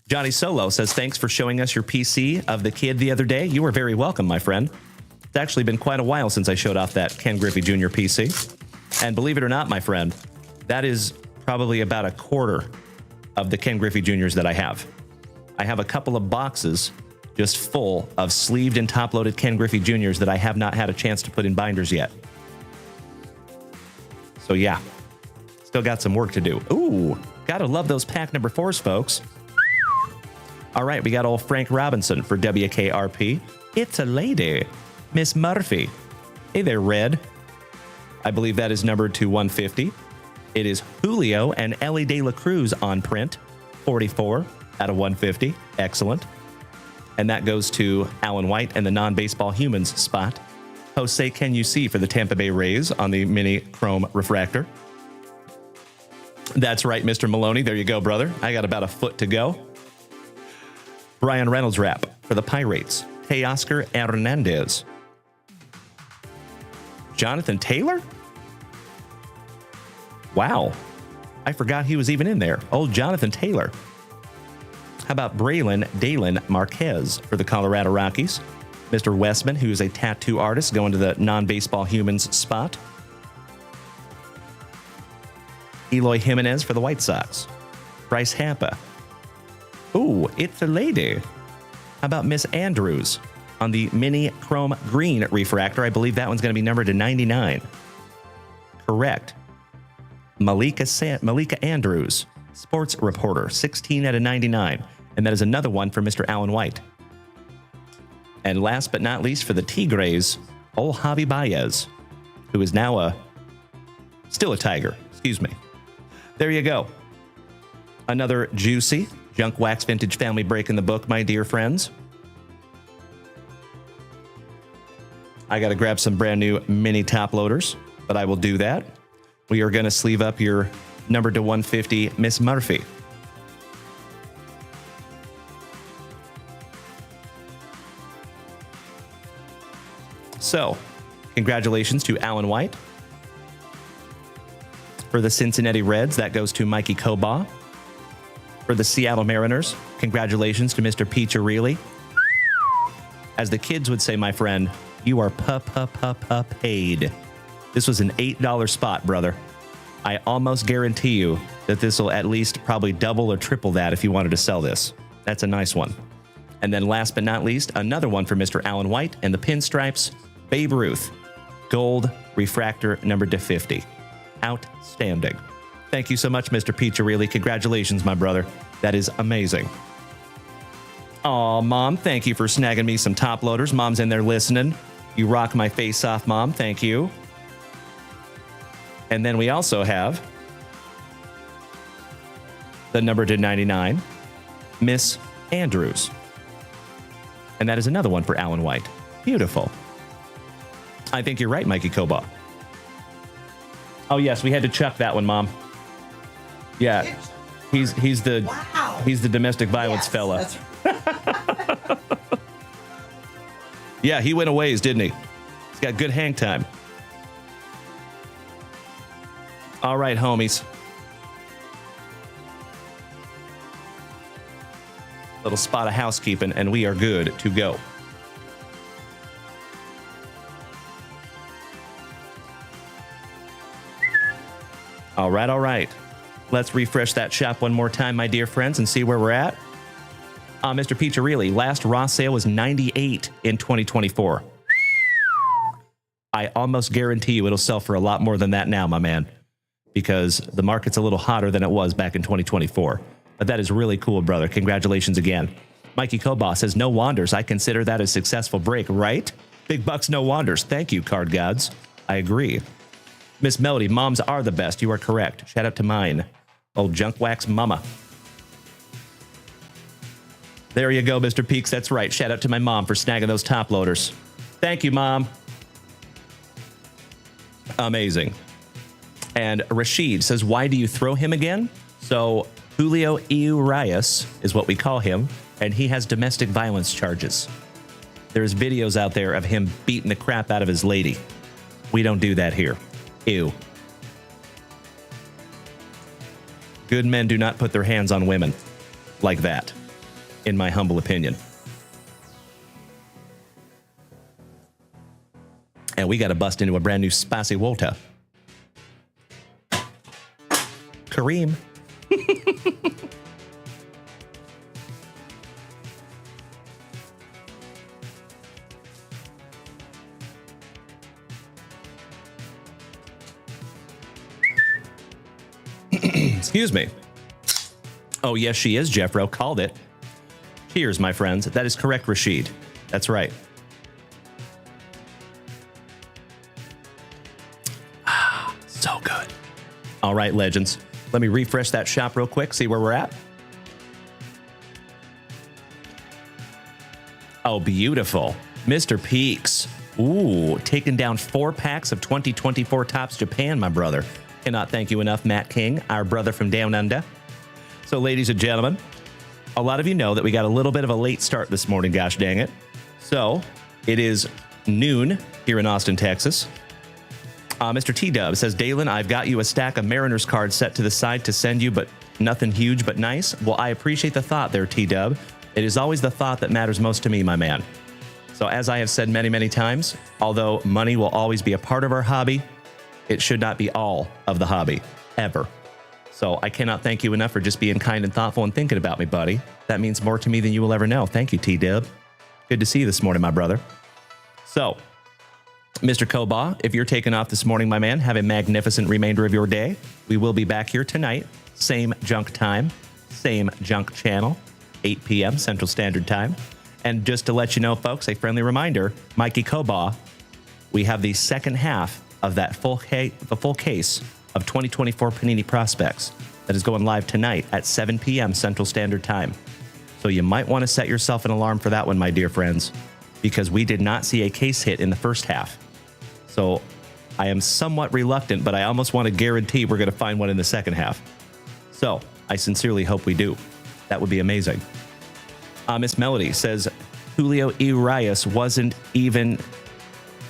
Johnny Solo says, thanks for showing us your PC of the kid the other day. You are very welcome, my friend. It's actually been quite a while since I showed off that Ken Griffey Jr. PC. And believe it or not, my friend, that is probably about a quarter of the Ken Griffey Jr.'s that I have. I have a couple of boxes just full of sleeved and top-loaded Ken Griffey Jr.'s that I have not had a chance to put in binders yet. So yeah, still got some work to do. Ooh, gotta love those pack number 4s, folks. All right, we got old Frank Robinson for WKRP. It's a lady. Miss Murphy. Hey there, Red. I believe that is numbered to 150. It is Julio and Ellie De La Cruz on print. 44 out of 150. Excellent. And that goes to Alan White and the non-baseball humans spot. Jose Can You See for the Tampa Bay Rays on the mini chrome refractor. That's right, Mr. Maloney. There you go, brother. I got about a foot to go. Brian Reynolds wrap for the Pirates. Teoscar Hernandez. Jonathan Taylor? Wow. I forgot he was even in there. Old Jonathan Taylor. How about Braylon Dalen Marquez for the Colorado Rockies? Mr. Westman, who's a tattoo artist, going to the non-baseball humans spot. Eloy Jimenez for the White Sox. Bryce Harper. Ooh, it's a lady. How about Miss Andrews on the mini chrome green refractor? I believe that one's going to be numbered to 99. Correct. Malika Andrews, sports reporter, 16 out of 99. And that is another one for Mr. Alan White. And last but not least for the Tigres, old Javi Baez, who is now still a Tiger. Excuse me. There you go. Another juicy Junk Wax Vintage family break in the book, my dear friends. I got to grab some brand new mini top loaders, but I will do that. We are going to sleeve up your number to 150, Miss Murphy. So, congratulations to Alan White. For the Cincinnati Reds, that goes to Mikey Kobaugh. For the Seattle Mariners, congratulations to Mr. Piccirilli. As the kids would say, my friend, you are paid. This was an $8 spot, brother. I almost guarantee you that this will at least probably double or triple that if you wanted to sell this. That's a nice one. And then last but not least, another one for Mr. Alan White and the pinstripes, Babe Ruth, gold refractor number /50. Outstanding. Thank you so much, Mr. Piccirilli. Congratulations, my brother. That is amazing. Aw, Mom, thank you for snagging me some top loaders. Mom's in there listening. You rock my face off, Mom. Thank you. And then we also have the number /99, Miss Andrews. And that is another one for Alan White. Beautiful. I think you're right, Mikey Koba. Oh, yes, we had to chuck that one, Mom. Yeah, he's the domestic violence fella. That's right. Yeah, he went a ways, didn't he? He's got good hang time. All right, homies. Little spot of housekeeping, and we are good to go. All right, all right. Let's refresh that shop one more time, my dear friends, and see where we're at. Mr. Piccirilli, last raw sale was 98 in 2024. I almost guarantee you it'll sell for a lot more than that now, my man, because the market's a little hotter than it was back in 2024. But that is really cool, brother. Congratulations again. Mikey Koba says, no wonders. I consider that a successful break, right? Big bucks, no wonders. Thank you, card gods. I agree. Miss Melody, moms are the best. You are correct. Shout out to mine. Old Junk Wax Mama. There you go, Mr. Peaks. That's right. Shout out to my mom for snagging those top loaders. Thank you, Mom. Amazing. And Rashid says, why do you throw him again? So Julio Urias is what we call him, and he has domestic violence charges. There's videos out there of him beating the crap out of his lady. We don't do that here. Ew. Good men do not put their hands on women like that, in my humble opinion. And we got to bust into a brand new Spicy Walter. Kareem. Excuse me. Oh, yes, she is, Jeffro. Called it. Cheers, my friends. That is correct, Rashid. That's right. So good. All right, legends. Let me refresh that shop real quick, see where we're at. Oh, beautiful. Mr. Peaks. Ooh, taking down 4 packs of 2024 Topps Japan, my brother. Cannot thank you enough, Matt King, our brother from down under. So, ladies and gentlemen, a lot of you know that we got a little bit of a late start this morning, gosh dang it. So, it is noon here in Austin, Texas. Mr. T-Dub says, Dalen, I've got you a stack of Mariners cards set to the side to send you, but nothing huge but nice. Well, I appreciate the thought there, T-Dub. It is always the thought that matters most to me, my man. So, as I have said many, many times, although money will always be a part of our hobby, it should not be all of the hobby, ever. So I cannot thank you enough for just being kind and thoughtful and thinking about me, buddy. That means more to me than you will ever know. Thank you, T-Dub. Good to see you this morning, my brother. So, Mr. Koba, if you're taking off this morning, my man, have a magnificent remainder of your day. We will be back here tonight, same junk time, same junk channel, 8 p.m. Central Standard Time. And just to let you know, folks, a friendly reminder, Mikey Koba, we have the second half of that full case of 2024 Panini Prospects that is going live tonight at 7 p.m. Central Standard Time. So you might want to set yourself an alarm for that one, my dear friends, because we did not see a case hit in the first half. So I am somewhat reluctant, but I almost want to guarantee we're going to find one in the second half. So I sincerely hope we do. That would be amazing. Miss Melody says, Julio Urias wasn't even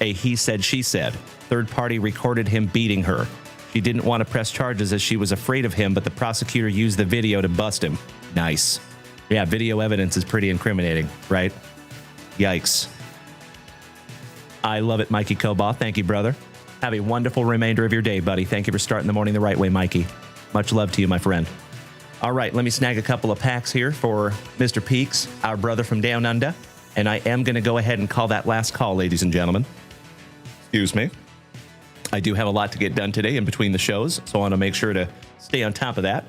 a he said, she said. Third party recorded him beating her. She didn't want to press charges as she was afraid of him, but the prosecutor used the video to bust him. Nice. Yeah, video evidence is pretty incriminating, right? Yikes. I love it, Mikey Koba. Thank you, brother. Have a wonderful remainder of your day, buddy. Thank you for starting the morning the right way, Mikey. Much love to you, my friend. All right, let me snag a couple of packs here for Mr. Peaks, our brother from down under. And I am going to go ahead and call that last call, ladies and gentlemen. Excuse me. I do have a lot to get done today in between the shows, so I want to make sure to stay on top of that.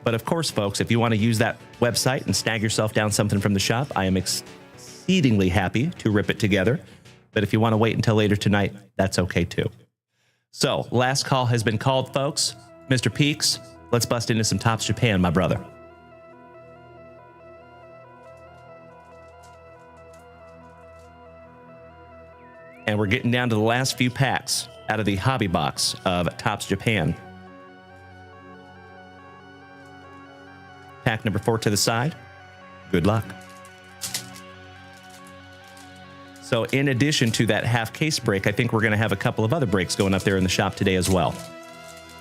But of course, folks, if you want to use that website and snag yourself down something from the shop, I am exceedingly happy to rip it together. But if you want to wait until later tonight, that's okay too. So, last call has been called, folks. Mr. Peaks, let's bust into some Topps Japan, my brother. And we're getting down to the last few packs out of the hobby box of Topps Japan. Pack number 4 to the side. Good luck. So in addition to that half case break, I think we're going to have a couple of other breaks going up there in the shop today as well.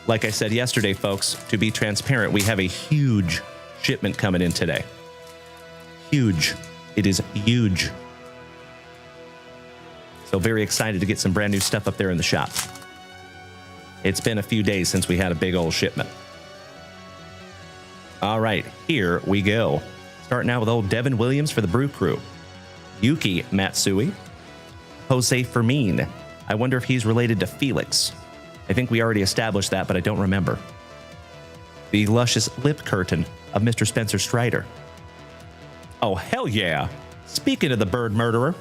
Like I said yesterday, folks, to be transparent, we have a huge shipment coming in today. Huge. It is huge. So very excited to get some brand new stuff up there in the shop. It's been a few days since we had a big old shipment. All right, here we go. Starting out with old Devin Williams for the Brew Crew. Yuki Matsui. Jose Fermin. I wonder if he's related to Felix. I think we already established that, but I don't remember. The luscious lip curtain of Mr. Spencer Strider. Oh, hell yeah. Speaking of the bird murderer,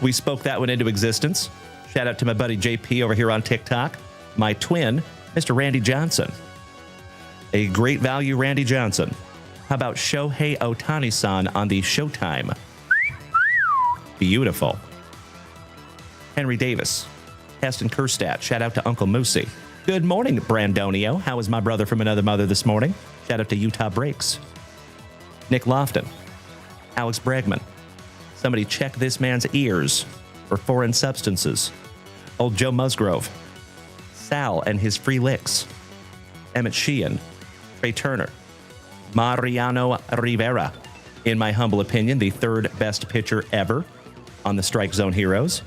we spoke that one into existence. Shout out to my buddy JP over here on TikTok. My twin, Mr. Randy Johnson. A great value Randy Johnson. How about Shohei Ohtani-san on the Showtime? Beautiful. Henry Davis. Heston Kerstadt. Shout out to Uncle Moosey. Good morning, Brandonio. How is my brother from another mother this morning? Shout out to Utah Breaks. Nick Lofton. Alex Bregman. Somebody check this man's ears for foreign substances. Old Joe Musgrove. Sal and his free licks. Emmett Sheehan. Trey Turner. Mariano Rivera. In my humble opinion, the third best pitcher ever on the Strike Zone Heroes.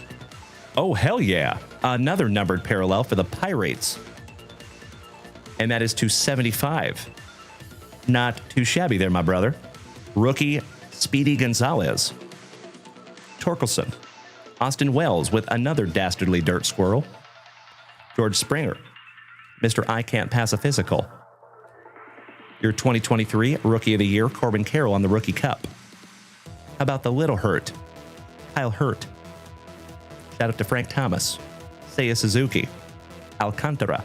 Oh, hell yeah. Another numbered parallel for the Pirates. And that is to 75. Not too shabby there, my brother. Rookie Speedy Gonzalez. Torkelson. Austin Wells with another dastardly dirt squirrel. George Springer. Mr. I Can't Pass a Physical. Your 2023 Rookie of the Year, Corbin Carroll on the Rookie Cup. How about the Little Hurt? Kyle Hurt. Shout out to Frank Thomas. Seiya Suzuki. Alcantara.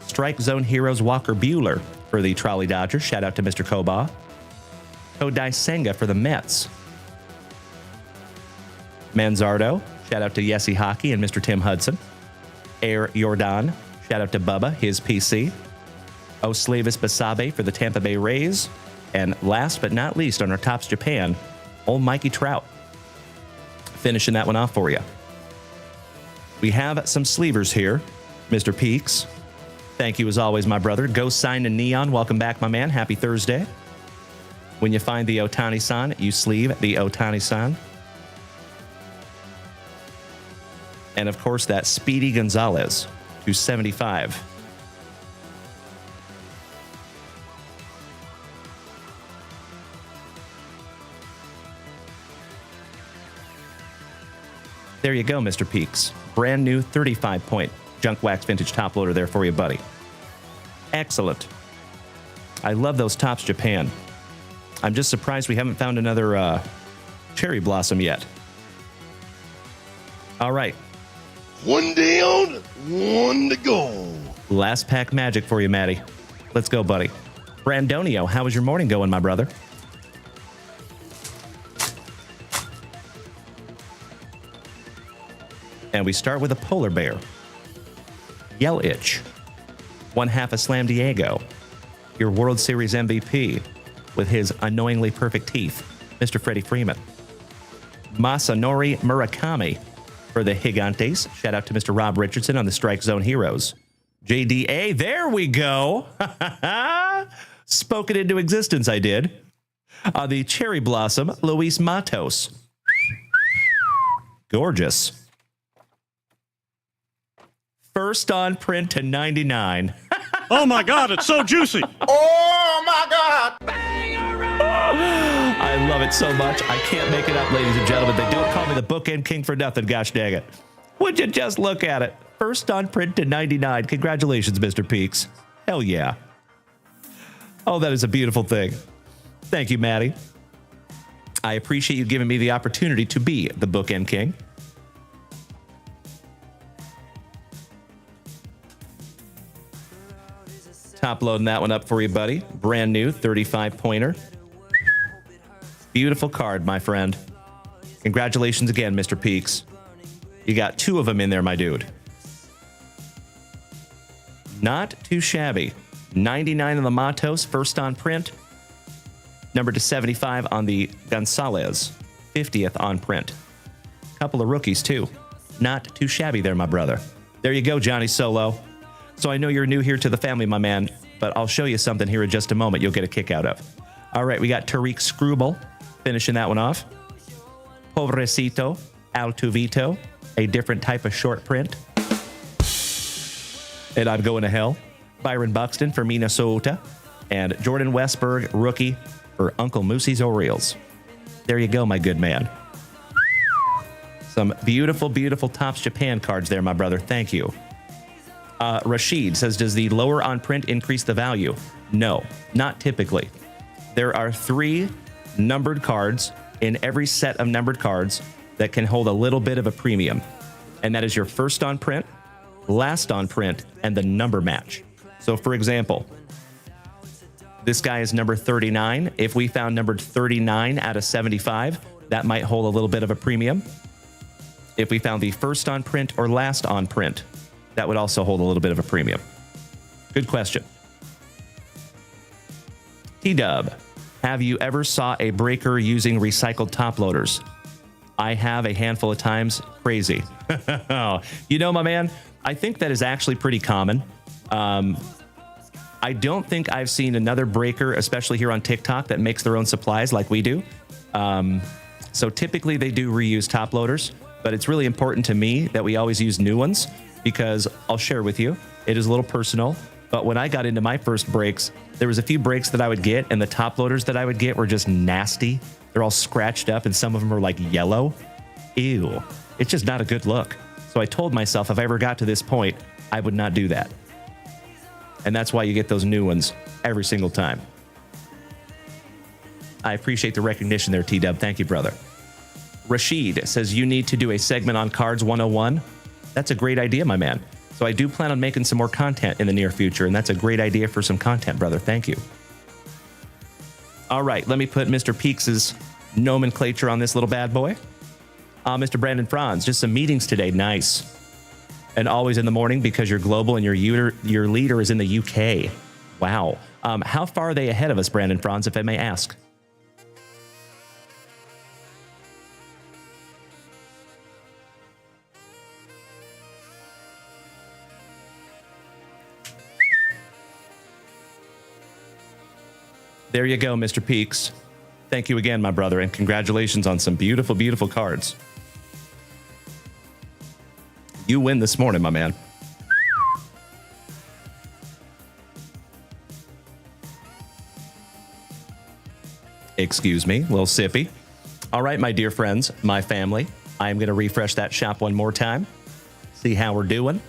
Strike Zone Heroes Walker Buehler for the Trolley Dodgers. Shout out to Mr. Koba. Kodai Senga for the Mets. Manzardo. Shout out to Yessie Hockey and Mr. Tim Hudson. Air Jordan. Shout out to Bubba, his PC. Oslevis Basabe for the Tampa Bay Rays. And last but not least on our Topps Japan, old Mikey Trout. Finishing that one off for you. We have some sleevers here. Mr. Peaks. Thank you as always, my brother. Go Sign and Neon. Welcome back, my man. Happy Thursday. When you find the Ohtani-san, you sleeve the Ohtani-san. And of course, that Speedy Gonzalez to 75. There you go, Mr. Peaks. Brand new 35-point JunkWaxVintage top loader there for you, buddy. Excellent. I love those Topps Japan. I'm just surprised we haven't found another cherry blossom yet. All right. One down, one to go. Last pack magic for you, Matty. Let's go, buddy. Brandonio, how is your morning going, my brother? And we start with a polar bear. Yelich. One half of Slam Diego. Your World Series MVP with his annoyingly perfect teeth, Mr. Freddie Freeman. Masanori Murakami for the Gigantes. Shout out to Mr. Rob Richardson on the Strike Zone Heroes. JDA, there we go. Spoken into existence, I did. The Cherry Blossom, Luis Matos. Gorgeous. First on print to 99. Oh my God, it's so juicy. Oh my I love it so much. I can't make it up, ladies and gentlemen. They don't call me the bookend king for nothing, gosh dang it. Would you just look at it? First on print to 99. Congratulations, Mr. Peaks. Hell yeah. Oh, that is a beautiful thing. Thank you, Maddie. I appreciate you giving me the opportunity to be the bookend king. Top loading that one up for you, buddy. Brand new 35 pointer. Beautiful card, my friend. Congratulations again, Mr. Peaks. You got 2 of them in there, my dude. Not too shabby. 99 on the Matos, first on print. Number to 75 on the Gonzalez, 50th on print. Couple of rookies, too. Not too shabby there, my brother. There you go, Johnny Solo. So I know you're new here to the family, my man, but I'll show you something here in just a moment you'll get a kick out of. All right, we got Tariq Scrubel finishing that one off. Pobrecito, Altuvito, a different type of short print. And I'm going to hell. Byron Buxton for Minnesota. And Jordan Westberg, rookie, for Uncle Moosey's Orioles. There you go, my good man. Some beautiful, beautiful Topps Japan cards there, my brother. Thank you. Rashid says, does the lower on print increase the value? No, not typically. There are 3 numbered cards in every set of numbered cards that can hold a little bit of a premium. And that is your first on print, last on print, and the number match. So for example, this guy is number 39. If we found numbered 39 out of 75, that might hold a little bit of a premium. If we found the first on print or last on print, that would also hold a little bit of a premium. Good question. T-Dub, have you ever saw a breaker using recycled top loaders? I have a handful of times. Crazy. You know, my man, I think that is actually pretty common. I don't think I've seen another breaker, especially here on TikTok, that makes their own supplies like we do. So typically they do reuse top loaders, but it's really important to me that we always use new ones, because I'll share with you, it is a little personal, but when I got into my first breaks, there was a few breaks that I would get, and the top loaders that I would get were just nasty. They're all scratched up, and some of them are like yellow. Ew. It's just not a good look. So I told myself if I ever got to this point, I would not do that. And that's why you get those new ones every single time. I appreciate the recognition there, T-Dub. Thank you, brother. Rashid says, you need to do a segment on Cards 101. That's a great idea, my man. So I do plan on making some more content in the near future, and that's a great idea for some content, brother. Thank you. All right, let me put Mr. Peaks's nomenclature on this little bad boy. Mr. Brandon Franz, just some meetings today. Nice. And always in the morning because you're global and your leader is in the UK. Wow. How far are they ahead of us, Brandon Franz, if I may ask? There you go, Mr. Peaks. Thank you again, my brother, and congratulations on some beautiful, beautiful cards. You win this morning, my man. Excuse me, a little sippy. All right, my dear friends, my family, I am going to refresh that shop one more time, see how we're doing.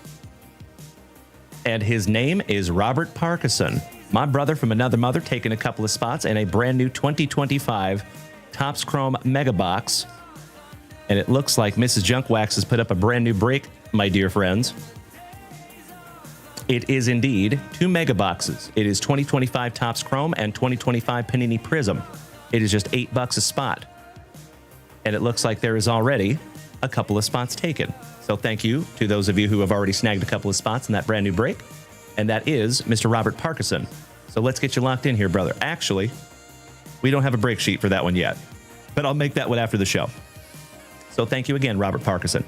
And his name is Robert Parkinson, my brother from another mother, taking a couple of spots in a brand new 2025 Topps Chrome Mega Box. And it looks like Mrs. Junkwax has put up a brand new break, my dear friends. It is indeed 2 mega boxes. It is 2025 Topps Chrome and 2025 Panini Prizm. It is just $8 a spot. And it looks like there is already a couple of spots taken. So thank you to those of you who have already snagged a couple of spots in that brand new break. And that is Mr. Robert Parkinson. So let's get you locked in here, brother. Actually, we don't have a break sheet for that one yet, but I'll make that one after the show. So thank you again, Robert Parkinson.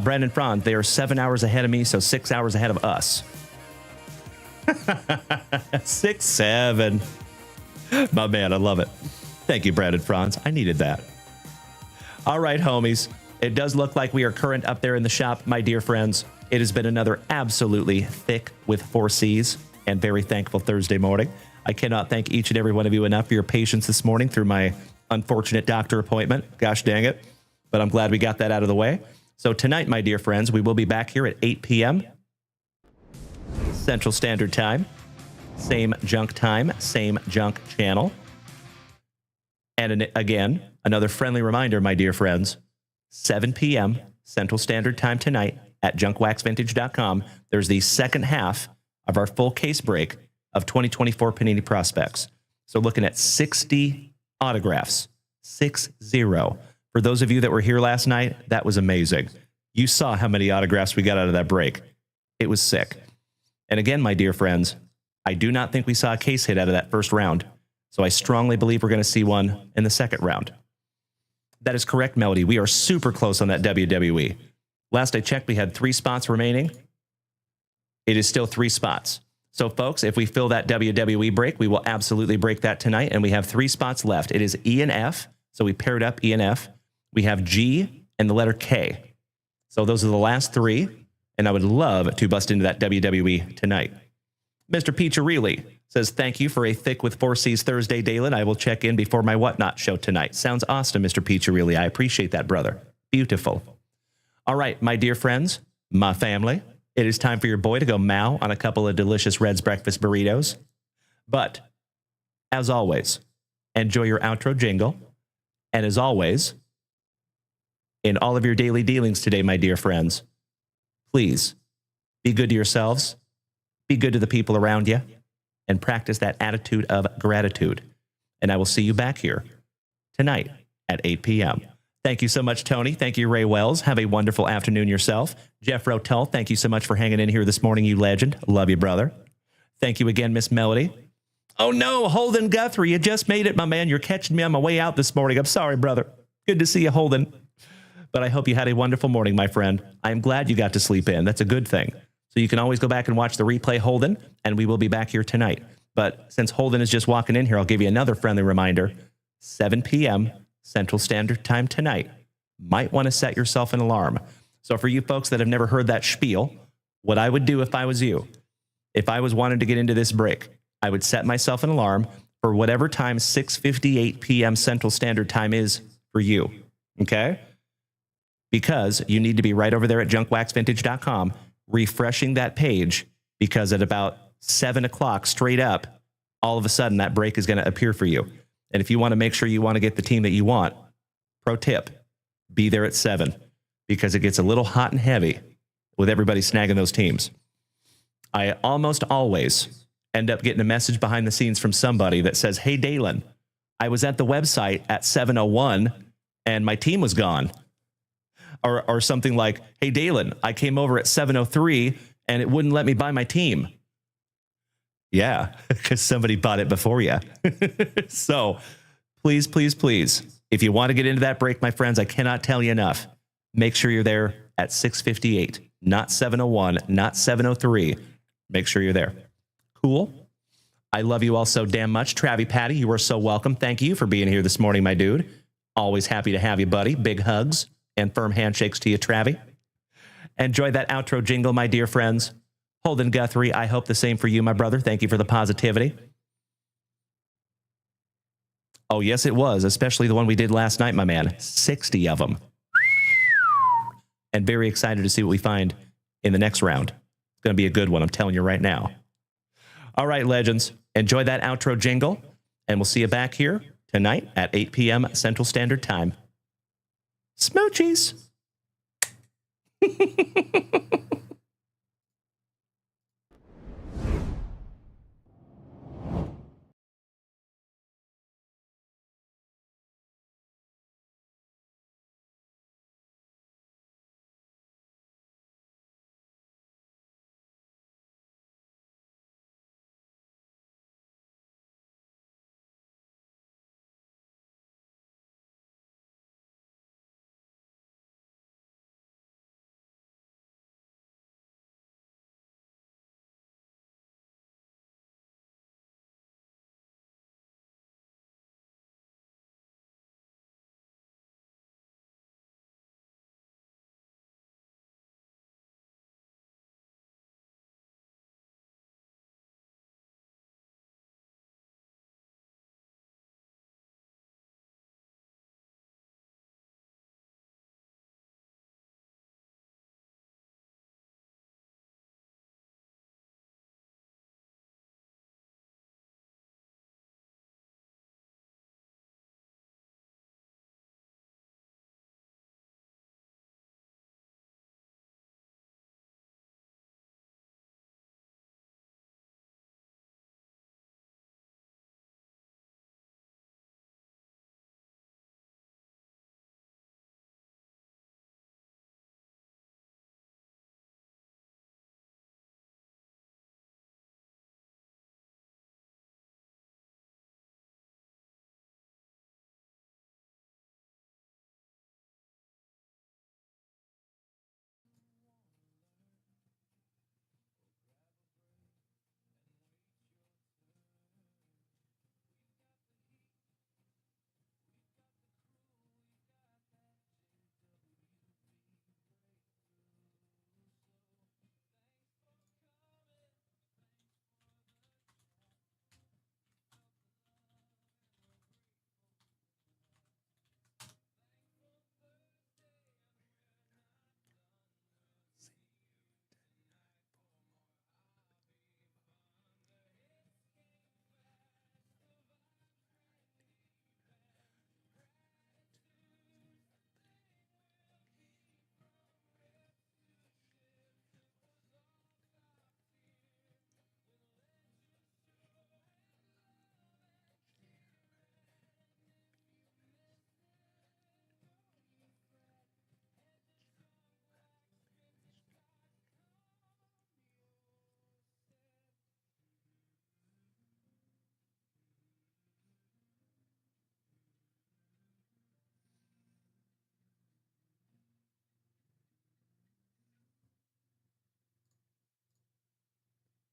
Brandon Franz, they are 7 hours ahead of me, so 6 hours ahead of us. 6, 7. My man, I love it. Thank you, Brandon Franz. I needed that. All right, homies. It does look like we are current up there in the shop, my dear friends. It has been another absolutely thick with 4 C's and very thankful Thursday morning. I cannot thank each and every one of you enough for your patience this morning through my unfortunate doctor appointment. Gosh dang it. But I'm glad we got that out of the way. So tonight, my dear friends, we will be back here at 8 p.m. Central Standard Time. Same junk time, same junk channel. And again, another friendly reminder, my dear friends, 7 p.m. Central Standard Time tonight at JunkWaxVintage.com. There's the second half of our full case break of 2024 Panini Prospects. So looking at 60 autographs, 6-0. For those of you that were here last night, that was amazing. You saw how many autographs we got out of that break. It was sick. And again, my dear friends, I do not think we saw a case hit out of that first round. So I strongly believe we're going to see one in the second round. That is correct, Melody. We are super close on that WWE. Last I checked, we had 3 spots remaining. It is still 3 spots. So, folks, if we fill that WWE break, we will absolutely break that tonight. And we have 3 spots left. It is E and F. So we paired up E and F. We have G and the letter K. So those are the last 3. And I would love to bust into that WWE tonight. Mr. Peacharelli says, thank you for a Thick with 4 C's Thursday, Dalen. I will check in before my Whatnot show tonight. Sounds awesome, Mr. Peacharelli. I appreciate that, brother. Beautiful. All right, my dear friends, my family, it is time for your boy to go mow on a couple of delicious Red's breakfast burritos. But, as always, enjoy your outro jingle. And as always, in all of your daily dealings today, my dear friends, please be good to yourselves. Be good to the people around you and practice that attitude of gratitude. And I will see you back here tonight at 8 p.m. Thank you so much, Tony. Thank you, Ray Wells. Have a wonderful afternoon yourself. Jeff Rotel, thank you so much for hanging in here this morning, you legend. Love you, brother. Thank you again, Miss Melody. Oh, no, Holden Guthrie, you just made it, my man. You're catching me on my way out this morning. I'm sorry, brother. Good to see you, Holden. But I hope you had a wonderful morning, my friend. I'm glad you got to sleep in. That's a good thing. So you can always go back and watch the replay, Holden, and we will be back here tonight. But since Holden is just walking in here, I'll give you another friendly reminder. 7 p.m. Central Standard Time tonight. Might want to set yourself an alarm. So for you folks that have never heard that spiel, what I would do if I was you, if I was wanting to get into this break, I would set myself an alarm for whatever time 6:58 p.m. Central Standard Time is for you. Okay? Because you need to be right over there at JunkWaxVintage.com refreshing that page, because at about 7 o'clock straight up, all of a sudden that break is going to appear for you. And if you want to make sure you want to get the team that you want, pro tip, be there at 7, because it gets a little hot and heavy with everybody snagging those teams. I almost always end up getting a message behind the scenes from somebody that says, hey, Dalen, I was at the website at 7:01 and my team was gone. Or something like, hey, Dalen, I came over at 7:03 and it wouldn't let me buy my team. Yeah, because somebody bought it before you. So please, please, please, if you want to get into that break, my friends, I cannot tell you enough. Make sure you're there at 6:58, not 7:01, not 7:03. Make sure you're there. Cool. I love you all so damn much. Travie Patty, you are so welcome. Thank you for being here this morning, my dude. Always happy to have you, buddy. Big hugs and firm handshakes to you, Travie. Enjoy that outro jingle, my dear friends. Holden Guthrie, I hope the same for you, my brother. Thank you for the positivity. Oh, yes, it was, especially the one we did last night, my man. 60 of them. And very excited to see what we find in the next round. It's going to be a good one, I'm telling you right now. All right, legends, enjoy that outro jingle, and we'll see you back here tonight at 8 p.m. Central Standard Time. Smoochies.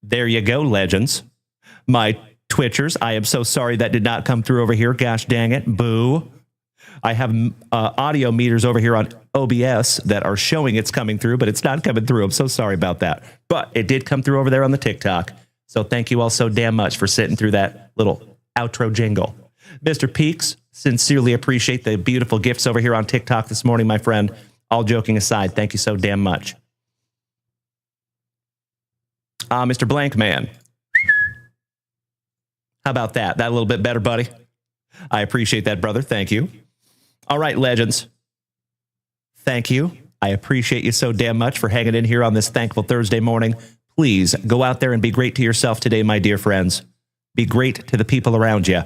There you go, legends. My Twitchers, I am so sorry that did not come through over here. Gosh dang it. Boo. I have audio meters over here on OBS that are showing it's coming through, but it's not coming through. I'm so sorry about that. But it did come through over there on the TikTok. So thank you all so damn much for sitting through that little outro jingle. Mr. Peaks, sincerely appreciate the beautiful gifts over here on TikTok this morning, my friend. All joking aside, thank you so damn much. Mr. Blank Man. How about that? That a little bit better, buddy? I appreciate that, brother. Thank you. All right, legends. Thank you. I appreciate you so damn much for hanging in here on this thankful Thursday morning. Please go out there and be great to yourself today, my dear friends. Be great to the people around you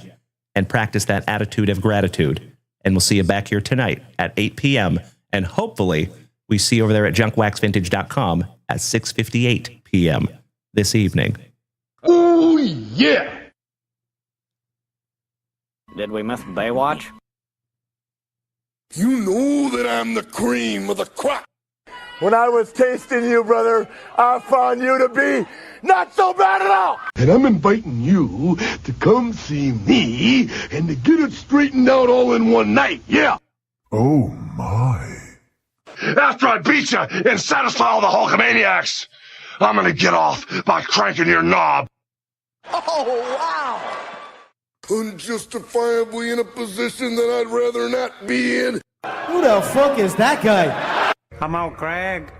and practice that attitude of gratitude. And we'll see you back here tonight at 8 p.m. And hopefully we see you over there at JunkWaxVintage.com at 6:58 p.m. this evening. Oh, yeah. Did we miss Baywatch? You know that I'm the cream of the crop. When I was tasting you, brother, I found you to be not so bad at all. And I'm inviting you to come see me and to get it straightened out all in one night, yeah. Oh, my. After I beat you and satisfy all the Hulkamaniacs, I'm gonna get off by cranking your knob. Oh, wow. Unjustifiably in a position that I'd rather not be in. Who the fuck is that guy? Come on, Craig.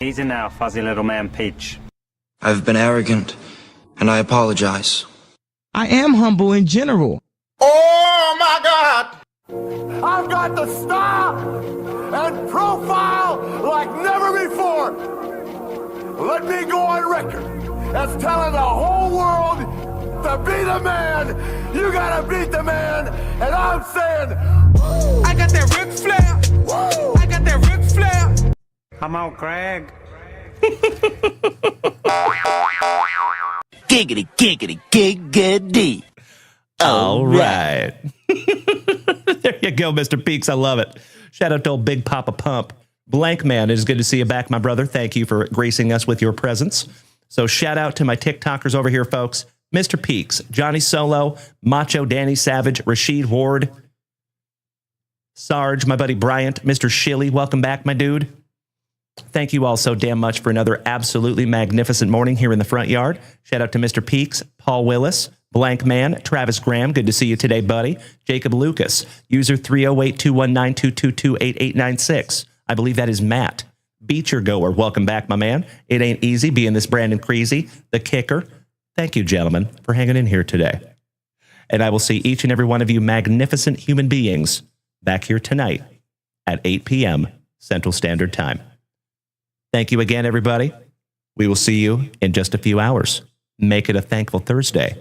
Easy now, fuzzy little man Peach. I've been arrogant, and I apologize. I am humble in general. Oh my God! I've got the style and profile like never before. Let me go on record as telling the whole world to be the man. You gotta beat the man, and I'm saying, woo! I got that Ric Flair. Woo! I got that Ric Flair. Come on, Craig. Giggity, giggity, giggity. All right. There you go, Mr. Peaks. I love it. Shout out to old Big Papa Pump. Blank Man, it is good to see you back, my brother. Thank you for gracing us with your presence. So shout out to my TikTokers over here, folks. Mr. Peaks, Johnny Solo, Macho Danny Savage, Rashid Ward, Sarge, my buddy Bryant, Mr. Shilly, welcome back, my dude. Thank you all so damn much for another absolutely magnificent morning here in the front yard. Shout out to Mr. Peaks, Paul Willis, Blank Man, Travis Graham, good to see you today, buddy. Jacob Lucas, user 308-219-222-8896. I believe that is Matt. Beecher Goer, welcome back, my man. It ain't easy being this Brandon Creasy, the kicker. Thank you, gentlemen, for hanging in here today. And I will see each and every one of you magnificent human beings back here tonight at 8 p.m. Central Standard Time. Thank you again, everybody. We will see you in just a few hours. Make it a thankful Thursday.